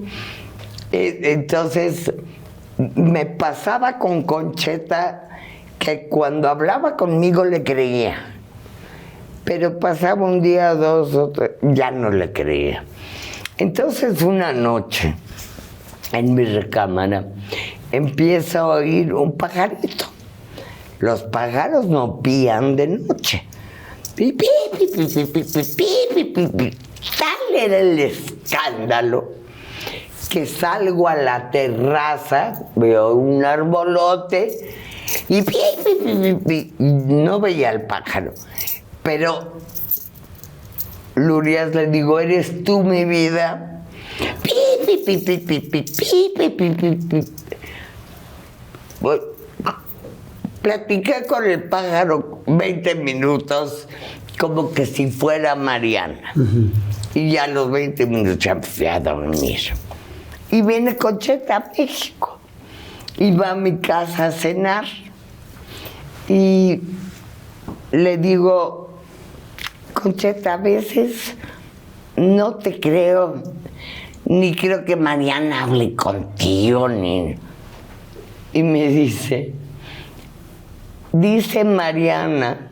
Entonces, me pasaba con Concheta que cuando hablaba conmigo le creía. Pero pasaba un día, dos, ya no le creía. Entonces, una noche, en mi recámara, empiezo a oír un pajarito. Los pájaros no pían de noche. Pi, pi, pi, pi, pi, pi, pi, pi, pi, pi. Tal era el escándalo que salgo a la terraza, veo un arbolote y pi, pi, pi, pi, pi. No veía al pájaro. Pero Lurias le digo, ¿eres tú mi vida? Pi, pi, pi, pi, pi, pi, pi, pi, pi, pi. Platiqué con el pájaro 20 minutos como que si fuera Mariana. Y ya a los 20 minutos ya me fui a dormir. Y viene Concheta a México. Y va a mi casa a cenar. Y le digo, Concheta, a veces no te creo, ni creo que Mariana hable contigo, ni... Y me dice Mariana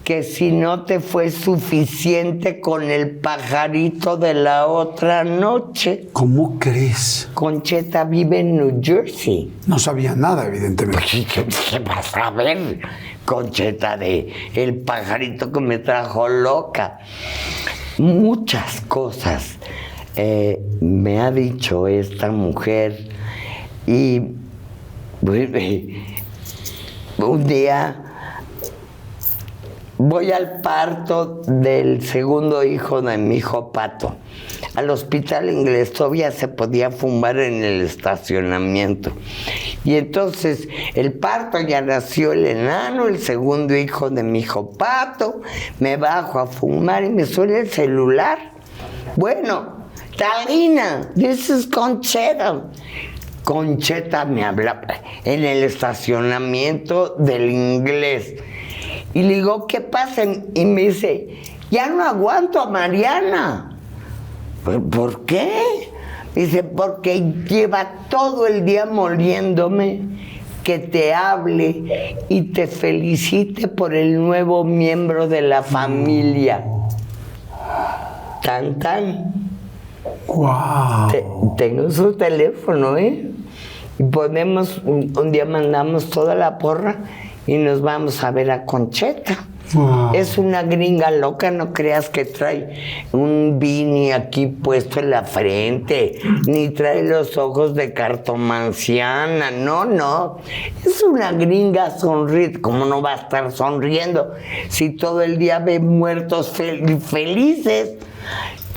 que si no te fue suficiente con el pajarito de la otra noche. ¿Cómo crees? Concheta vive en New Jersey. No sabía nada, evidentemente. ¿Qué vas a ver, Concheta, de el pajarito que me trajo loca? Muchas cosas me ha dicho esta mujer. Y un día voy al parto del segundo hijo de mi hijo Pato. Al hospital inglés todavía se podía fumar en el estacionamiento. Y entonces el parto ya nació el enano, el segundo hijo de mi hijo Pato. Me bajo a fumar y me suena el celular. Bueno, Talina, this is Concheta. Concheta me habla en el estacionamiento del inglés. Y le digo, ¿qué pasa? Y me dice, ya no aguanto a Mariana. ¿Por qué? Dice, porque lleva todo el día moliéndome que te hable y te felicite por el nuevo miembro de la familia. Tan, tan. Wow. Tengo su teléfono, ¿eh? Y podemos, un día mandamos toda la porra y nos vamos a ver a Concheta. Wow. Es una gringa loca, no creas que trae un beanie aquí puesto en la frente, ni trae los ojos de cartomanciana, no. Es una gringa sonríe, ¿cómo no va a estar sonriendo si todo el día ve muertos felices?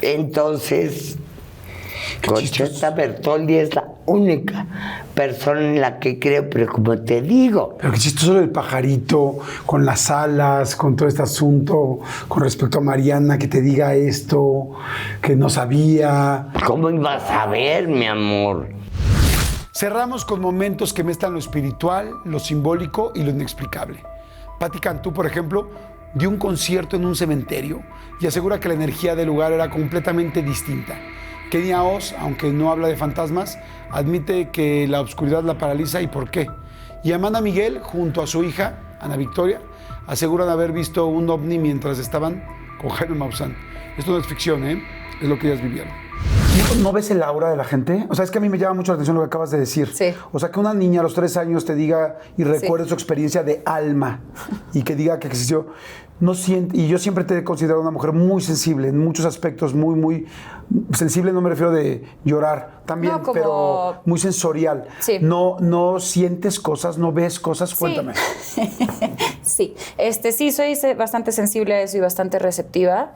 Entonces, Concheta Bertoldi es la única persona en la que creo, pero como te digo... Pero qué chistoso el pajarito, con las alas, con todo este asunto, con respecto a Mariana, que te diga esto, que no sabía. ¿Cómo ibas a ver, mi amor? Cerramos con momentos que mezclan lo espiritual, lo simbólico y lo inexplicable. Patti Cantú, por ejemplo, dio un concierto en un cementerio y asegura que la energía del lugar era completamente distinta. Kenia Oz, aunque no habla de fantasmas, admite que la oscuridad la paraliza y por qué. Y Amanda Miguel, junto a su hija, Ana Victoria, aseguran haber visto un ovni mientras estaban con Jaime Maussan. Esto no es ficción, es lo que ellas vivieron. ¿No ves el aura de la gente? O sea, es que a mí me llama mucho la atención lo que acabas de decir. Sí. O sea, que una niña a los 3 años te diga y recuerde su experiencia de alma y que diga que existió. No siente, y yo siempre te he considerado una mujer muy sensible en muchos aspectos, muy sensible, no me refiero de llorar también, No, pero muy sensorial. Sí. No sientes cosas, no ves cosas, cuéntame. Sí, sí, soy bastante sensible a eso y bastante receptiva.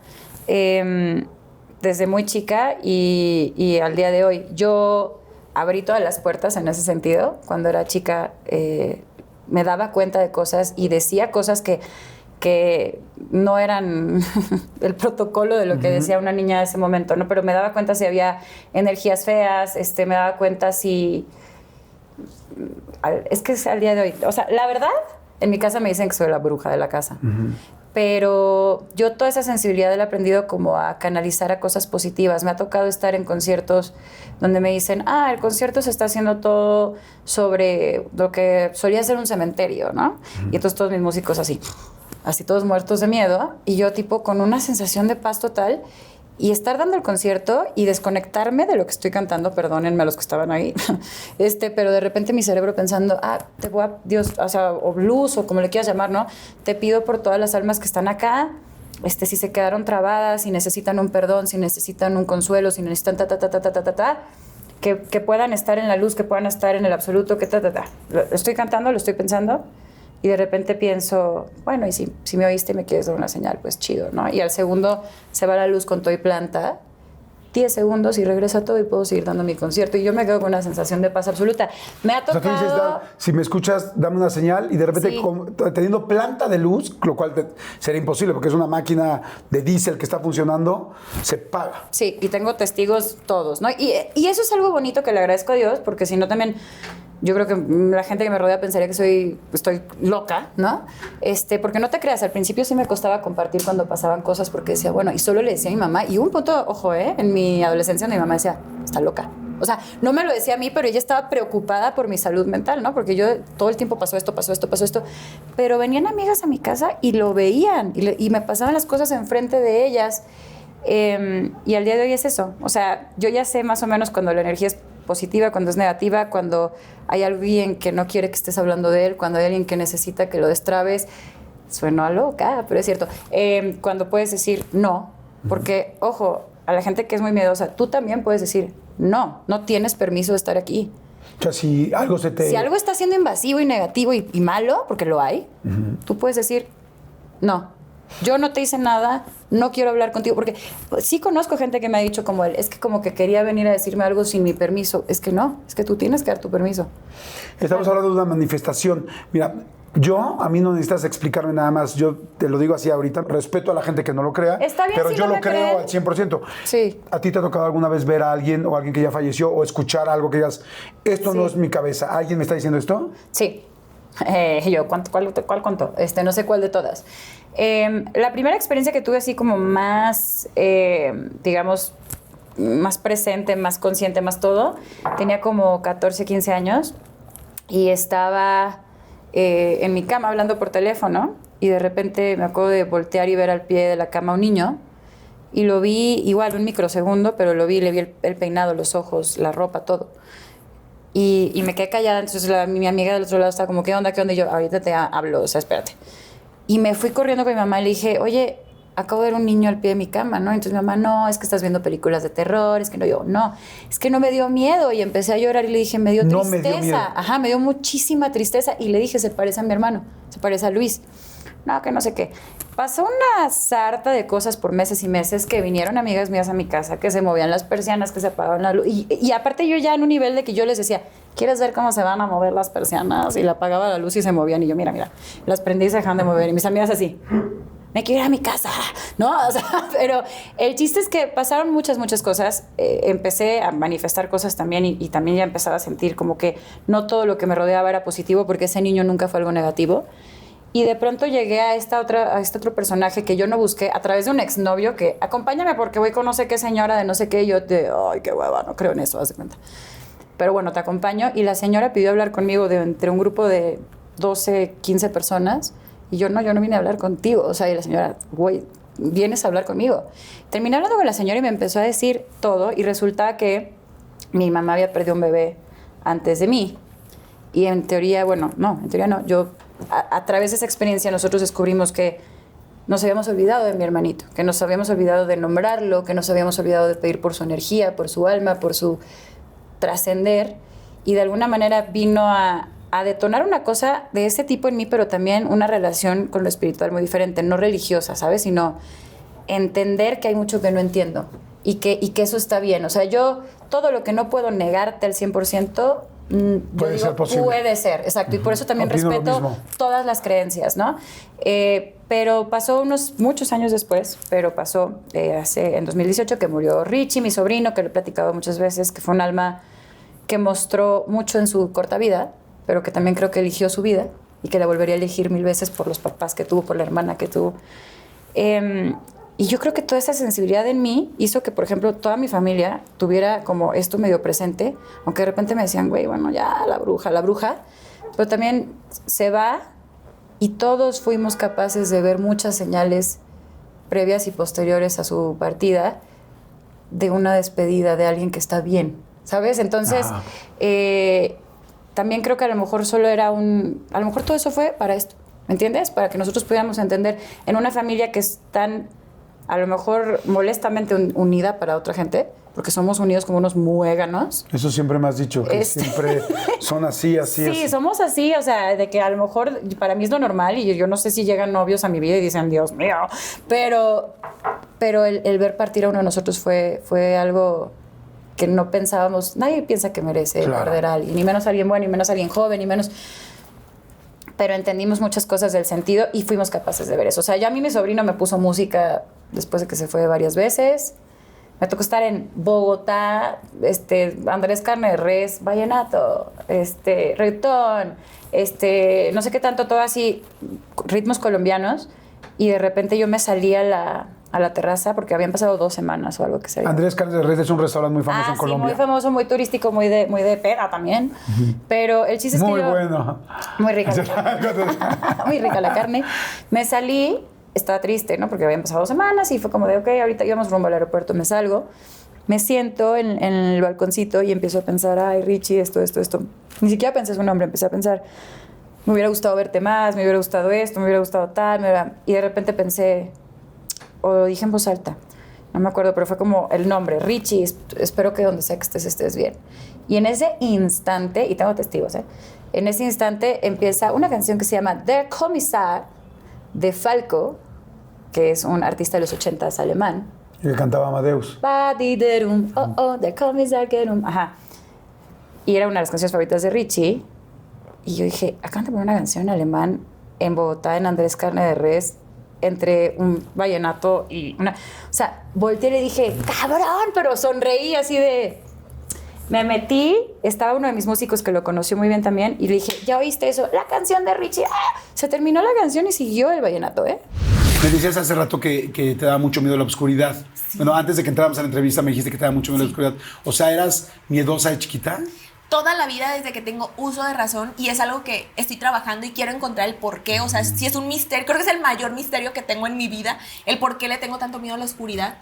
Desde muy chica y al día de hoy. Yo abrí todas las puertas en ese sentido. Cuando era chica me daba cuenta de cosas y decía cosas que no eran el protocolo de lo que decía una niña de ese momento, ¿no? Pero me daba cuenta si había energías feas, me daba cuenta si... Es que es al día de hoy. O sea, la verdad, en mi casa me dicen que soy la bruja de la casa. Pero yo toda esa sensibilidad la he aprendido como a canalizar a cosas positivas. Me ha tocado estar en conciertos donde me dicen, el concierto se está haciendo todo sobre lo que solía ser un cementerio, ¿no? Y entonces todos mis músicos así todos muertos de miedo, y yo tipo con una sensación de paz total, y estar dando el concierto y desconectarme de lo que estoy cantando, perdónenme a los que estaban ahí, pero de repente mi cerebro pensando, te voy a, Dios, o sea, o blues, o como le quieras llamar, ¿no? Te pido por todas las almas que están acá, si se quedaron trabadas, si necesitan un perdón, si necesitan un consuelo, si necesitan que puedan estar en la luz, que puedan estar en el absoluto, Lo estoy cantando, lo estoy pensando, y de repente pienso, bueno, y si me oíste y me quieres dar una señal, pues chido, ¿no? Y al segundo se va la luz con todo y planta, 10 segundos y regresa todo y puedo seguir dando mi concierto. Y yo me quedo con una sensación de paz absoluta. Me ha tocado... O sea, tú dices, si me escuchas, dame una señal, y de repente teniendo planta de luz, lo cual sería imposible porque es una máquina de diésel que está funcionando, se paga. Sí, y tengo testigos todos, ¿no? Y eso es algo bonito que le agradezco a Dios, porque si no también... Yo creo que la gente que me rodea pensaría que estoy loca, ¿no? Porque no te creas, al principio sí me costaba compartir cuando pasaban cosas, porque decía, bueno, y solo le decía a mi mamá, y hubo un punto, ojo, en mi adolescencia mi mamá decía, está loca. O sea, no me lo decía a mí, pero ella estaba preocupada por mi salud mental, ¿no? Porque yo todo el tiempo pasó esto. Pero venían amigas a mi casa y lo veían, y me pasaban las cosas enfrente de ellas. Y al día de hoy es eso. O sea, yo ya sé más o menos cuando la energía es positiva, cuando es negativa, cuando hay alguien que no quiere que estés hablando de él, cuando hay alguien que necesita que lo destrabes. Sueno a loca, pero es cierto. Cuando puedes decir no, porque, ojo, a la gente que es muy miedosa, tú también puedes decir no tienes permiso de estar aquí. O sea, si algo está siendo invasivo y negativo y malo, porque lo hay, tú puedes decir no. Yo no te hice nada, no quiero hablar contigo, porque sí conozco gente que me ha dicho como él, es que como que quería venir a decirme algo sin mi permiso. Es que no, es que tú tienes que dar tu permiso. Estamos hablando de una manifestación. Mira, a mí no necesitas explicarme nada más, yo te lo digo así ahorita, respeto a la gente que no lo crea, está bien, pero si yo no lo creo al 100%. Sí. ¿A ti te ha tocado alguna vez ver a alguien o a alguien que ya falleció o escuchar algo que digas, esto no es mi cabeza, ¿alguien me está diciendo esto? Sí. ¿Cuál contó? No sé cuál de todas. La primera experiencia que tuve así como más, digamos, más presente, más consciente, más todo, tenía como 14, 15 años y estaba en mi cama hablando por teléfono y de repente me acuerdo de voltear y ver al pie de la cama a un niño y lo vi igual un microsegundo, pero le vi el peinado, los ojos, la ropa, todo. Y me quedé callada, entonces mi amiga del otro lado estaba como, ¿qué onda? Y yo, ahorita te hablo, o sea, espérate. Y me fui corriendo con mi mamá y le dije, oye, acabo de ver un niño al pie de mi cama, ¿no? Entonces mi mamá, no, es que estás viendo películas de terror, es que no, yo, no, es que no me dio miedo. Y empecé a llorar y le dije, me dio tristeza. Me dio miedo. Ajá, me dio muchísima tristeza. Y le dije, se parece a mi hermano, se parece a Luis. No, que no sé qué. Pasó una sarta de cosas por meses y meses que vinieron amigas mías a mi casa, que se movían las persianas, que se apagaban la luz. Y aparte yo ya en un nivel de que yo les decía, ¿quieres ver cómo se van a mover las persianas? Y le apagaba la luz y se movían. Y yo, mira, las prendí y se dejaban de mover. Y mis amigas así, me quiero ir a mi casa, ¿no? O sea, pero el chiste es que pasaron muchas cosas. Empecé a manifestar cosas también y también ya empezaba a sentir como que no todo lo que me rodeaba era positivo porque ese niño nunca fue algo negativo. Y de pronto llegué a este otro personaje que yo no busqué a través de un exnovio que acompáñame porque voy con no sé qué señora de no sé qué y yo ay, qué hueva, no creo en eso, haz de cuenta. Pero bueno, te acompaño y la señora pidió hablar conmigo entre un grupo de 12, 15 personas y yo no vine a hablar contigo. O sea, y la señora, güey, vienes a hablar conmigo. Terminé hablando con la señora y me empezó a decir todo y resulta que mi mamá había perdido un bebé antes de mí. Y en teoría, bueno, no, en teoría no. Yo, a través de esa experiencia, nosotros descubrimos que nos habíamos olvidado de mi hermanito, que nos habíamos olvidado de nombrarlo, que nos habíamos olvidado de pedir por su energía, por su alma, por su trascender. Y de alguna manera vino a detonar una cosa de ese tipo en mí, pero también una relación con lo espiritual muy diferente, no religiosa, ¿sabes? Sino entender que hay mucho que no entiendo y que eso está bien. O sea, yo, todo lo que no puedo negarte al 100%, puede ser posible. Puede ser, exacto. Y por eso también Opino respeto todas las creencias, ¿no? Pero pasó muchos años después, pero pasó en 2018 que murió Richie, mi sobrino, que lo he platicado muchas veces, que fue un alma que mostró mucho en su corta vida, pero que también creo que eligió su vida y que la volvería a elegir 1000 veces por los papás que tuvo, por la hermana que tuvo. Y yo creo que toda esa sensibilidad en mí hizo que, por ejemplo, toda mi familia tuviera como esto medio presente, aunque de repente me decían, güey, bueno, ya, la bruja, pero también se va y todos fuimos capaces de ver muchas señales previas y posteriores a su partida de una despedida de alguien que está bien, ¿sabes? Entonces, también creo que a lo mejor a lo mejor todo eso fue para esto, ¿me entiendes? Para que nosotros pudiéramos entender en una familia que es tan, a lo mejor molestamente unida para otra gente, porque somos unidos como unos muéganos. Eso siempre me has dicho, que siempre son así Sí, somos así, o sea, de que a lo mejor para mí es lo normal y yo no sé si llegan novios a mi vida y dicen, Dios mío, pero el ver partir a uno de nosotros fue algo que no pensábamos, nadie piensa que merece perder a alguien, ni menos a alguien bueno, ni menos a alguien joven, ni menos... Pero entendimos muchas cosas del sentido y fuimos capaces de ver eso. O sea, ya a mí mi sobrino me puso música después de que se fue varias veces. Me tocó estar en Bogotá, Andrés Carne de Res, vallenato, reggaetón, no sé qué tanto, todo así, ritmos colombianos. Y de repente yo me salí a la terraza porque habían pasado 2 semanas o algo que se había. Andrés Carne de Res es un restaurante muy famoso en Colombia. Sí, muy famoso, muy turístico, muy de peda también. Pero el chiste es que muy bueno. Muy rica muy rica la carne. Me salí, estaba triste, ¿no? Porque habían pasado 2 semanas y fue como de, ok, ahorita íbamos rumbo al aeropuerto, me salgo, me siento en el balconcito y empiezo a pensar, ay, Richie, esto. Ni siquiera pensé su nombre, empecé a pensar, me hubiera gustado verte más, me hubiera gustado esto, me hubiera gustado tal, y de repente pensé, o lo dije en voz alta, no me acuerdo, pero fue como el nombre, Richie, espero que donde sea que estés bien. Y en ese instante, y tengo testigos, en ese instante empieza una canción que se llama Der Kommissar, de Falco, que es un artista de los 80s alemán. Y que cantaba Amadeus. Der Kommissar, ajá. Y era una de las canciones favoritas de Richie. Y yo dije, acaban de poner una canción en alemán en Bogotá, en Andrés Carne de Res, entre un vallenato y una... O sea, volteé y le dije, cabrón, pero sonreí así de... Me metí, estaba uno de mis músicos que lo conoció muy bien también, y le dije, ¿ya oíste eso? La canción de Richie. ¡Ah! Se terminó la canción y siguió el vallenato, ¿eh? Me decías hace rato que te daba mucho miedo la oscuridad. Sí. Bueno, antes de que entráramos a la entrevista me dijiste que te daba mucho miedo la oscuridad. O sea, ¿eras miedosa de chiquita? Toda la vida desde que tengo uso de razón, y es algo que estoy trabajando y quiero encontrar el por qué. O sea, sí es un misterio, creo que es el mayor misterio que tengo en mi vida, el por qué le tengo tanto miedo a la oscuridad.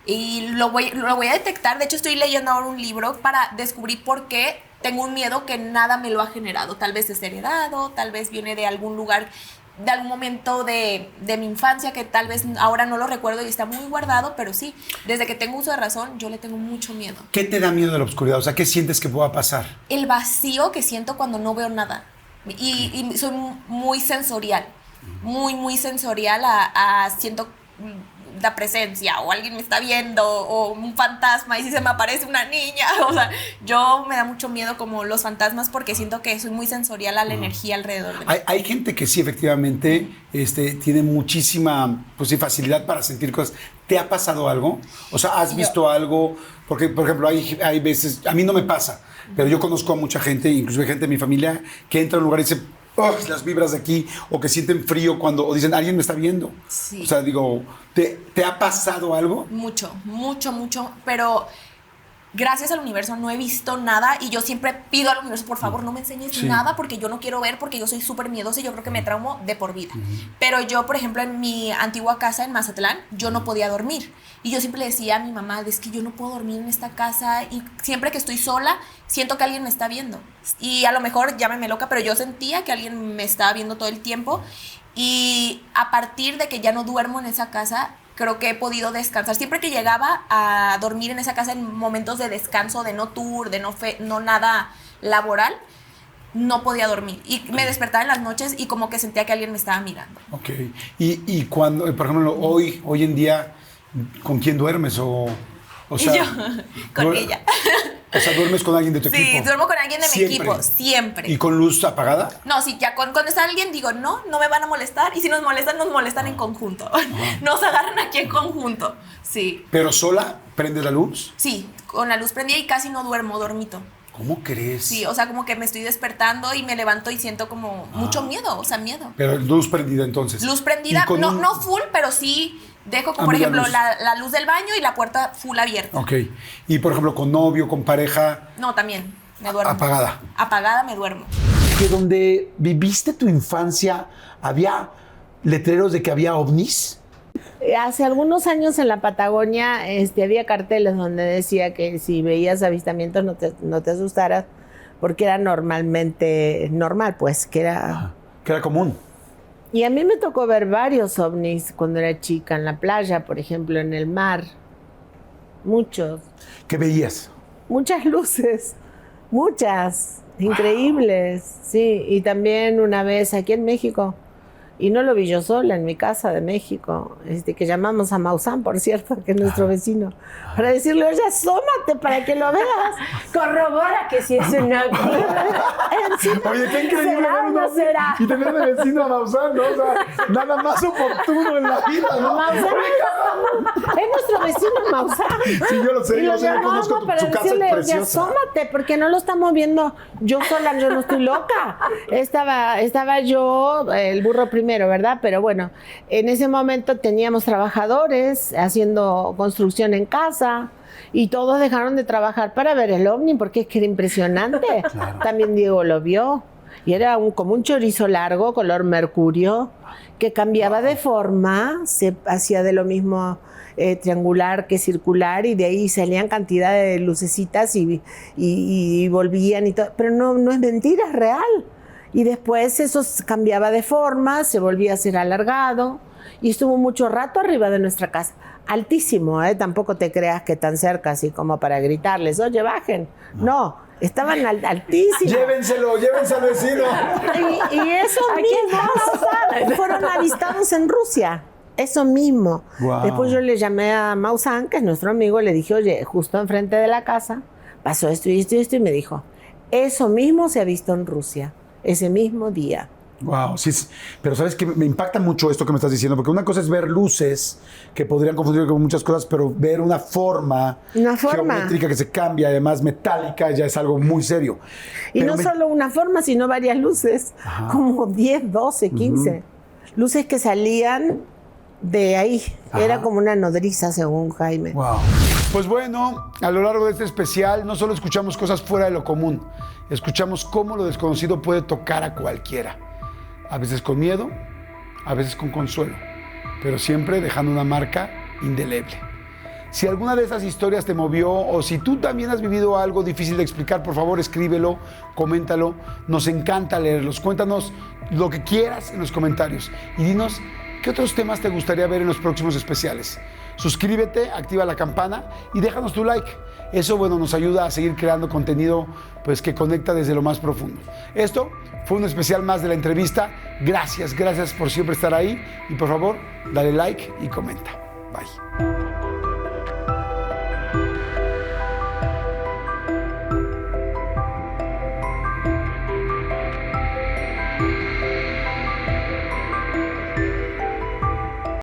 Y lo voy a detectar. De hecho, estoy leyendo ahora un libro para descubrir por qué tengo un miedo que nada me lo ha generado. Tal vez es heredado, tal vez viene de algún lugar, de algún momento de mi infancia que tal vez ahora no lo recuerdo y está muy guardado, pero sí, desde que tengo uso de razón, yo le tengo mucho miedo. ¿Qué te da miedo de la oscuridad? O sea, ¿qué sientes que pueda pasar? El vacío que siento cuando no veo nada. Y soy muy sensorial, muy sensorial siento la presencia, o alguien me está viendo, o un fantasma, y si se me aparece una niña, o sea, yo me da mucho miedo como los fantasmas, porque siento que soy muy sensorial a la energía alrededor de mí. Hay gente que sí, efectivamente, tiene muchísima facilidad para sentir cosas. ¿Te ha pasado algo? O sea, ¿has visto algo? Porque, por ejemplo, hay veces, a mí no me pasa, pero yo conozco a mucha gente, inclusive gente de mi familia, que entra a un lugar y dice, las vibras de aquí, o que sienten frío cuando, o dicen, alguien me está viendo. Sí. O sea, digo, ¿te ha pasado algo? Mucho, pero gracias al universo no he visto nada y yo siempre pido al universo, por favor, no me enseñes nada porque yo no quiero ver, porque yo soy súper miedosa y yo creo que me traumo de por vida. Pero yo, por ejemplo, en mi antigua casa en Mazatlán, yo no podía dormir. Y yo siempre le decía a mi mamá, es que yo no puedo dormir en esta casa y siempre que estoy sola, siento que alguien me está viendo. Y a lo mejor llámeme loca, pero yo sentía que alguien me estaba viendo todo el tiempo. Y a partir de que ya no duermo en esa casa, creo que he podido descansar. Siempre que llegaba a dormir en esa casa en momentos de descanso, de no tour, de no nada laboral, no podía dormir. Y me despertaba en las noches y como que sentía que alguien me estaba mirando. Ok. Y cuando, por ejemplo, hoy en día, ¿con quién duermes? O sea, y yo, con ella. O sea, ¿duermes con alguien de tu equipo? Sí, duermo con alguien de mi equipo, siempre. ¿Y con luz apagada? No, sí, ya cuando está alguien digo, no me van a molestar. Y si nos molestan en conjunto. Nos agarran aquí en conjunto, sí. ¿Pero sola prendes la luz? Sí, con la luz prendida y casi no duermo, dormito. ¿Cómo crees? Sí, o sea, como que me estoy despertando y me levanto y siento como mucho miedo, o sea, miedo. Pero luz prendida entonces. Luz prendida, no full, pero sí dejo como, por ejemplo, la luz del baño y la puerta full abierta. Ok. Y, por ejemplo, con novio, con pareja. No, también, me duermo. Apagada. Apagada, me duermo. ¿Que donde viviste tu infancia había letreros de que había ovnis? Hace algunos años en la Patagonia había carteles donde decía que si veías avistamientos no te asustaras, porque era normal, pues, que era común. Y a mí me tocó ver varios ovnis cuando era chica, en la playa, por ejemplo, en el mar. Muchos. ¿Qué veías? Muchas luces, muchas, increíbles, sí. Y también una vez aquí en México, y no lo vi yo sola, en mi casa de México, que llamamos a Maussan, por cierto, que es nuestro vecino, para decirle, oye, asómate para que lo veas, corrobora que si es una... Oye, qué increíble. ¿Será o no será? Y tener de vecino a Maussan, ¿no? O sea, nada más oportuno en la vida, ¿no? Maussan es nuestro vecino Maussan. Sí, yo lo sé, y yo conozco para su casa decirle, es preciosa. oye, asómate, porque no lo estamos viendo yo sola, yo no estoy loca. Estaba yo, el burro primero, ¿verdad? Pero bueno, en ese momento teníamos trabajadores haciendo construcción en casa y todos dejaron de trabajar para ver el ovni porque es que era impresionante. Claro. También Diego lo vio y era como un chorizo largo, color mercurio, que cambiaba de forma, se hacía de lo mismo triangular que circular y de ahí salían cantidad de lucecitas y volvían y todo. Pero no es mentira, es real. Y después eso cambiaba de forma, se volvía a ser alargado y estuvo mucho rato arriba de nuestra casa. Altísimo, tampoco te creas que tan cerca así como para gritarles, oye, bajen. No, estaban altísimos. Llévenselo al vecino. Y eso mismo fueron avistados en Rusia. Eso mismo. Wow. Después yo le llamé a Maussan, que es nuestro amigo, y le dije, oye, justo enfrente de la casa pasó esto y esto y esto, y me dijo, eso mismo se ha visto en Rusia. Ese mismo día. Wow, sí, pero sabes que me impacta mucho esto que me estás diciendo, porque una cosa es ver luces que podrían confundir con muchas cosas, pero ver una forma geométrica que se cambia, además metálica, ya es algo muy serio. Y pero no solo una forma, sino varias luces, como 10, 12, 15. Luces que salían de ahí. Era como una nodriza, según Jaime. Wow. Pues bueno, a lo largo de este especial no solo escuchamos cosas fuera de lo común, escuchamos cómo lo desconocido puede tocar a cualquiera. A veces con miedo, a veces con consuelo, pero siempre dejando una marca indeleble. Si alguna de esas historias te movió o si tú también has vivido algo difícil de explicar, por favor escríbelo, coméntalo. Nos encanta leerlos. Cuéntanos lo que quieras en los comentarios y dinos qué otros temas te gustaría ver en los próximos especiales. Suscríbete, activa la campana y déjanos tu like. Eso, bueno, nos ayuda a seguir creando contenido pues, que conecta desde lo más profundo. Esto fue un especial más de la entrevista. Gracias por siempre estar ahí. Y por favor, dale like y comenta. Bye.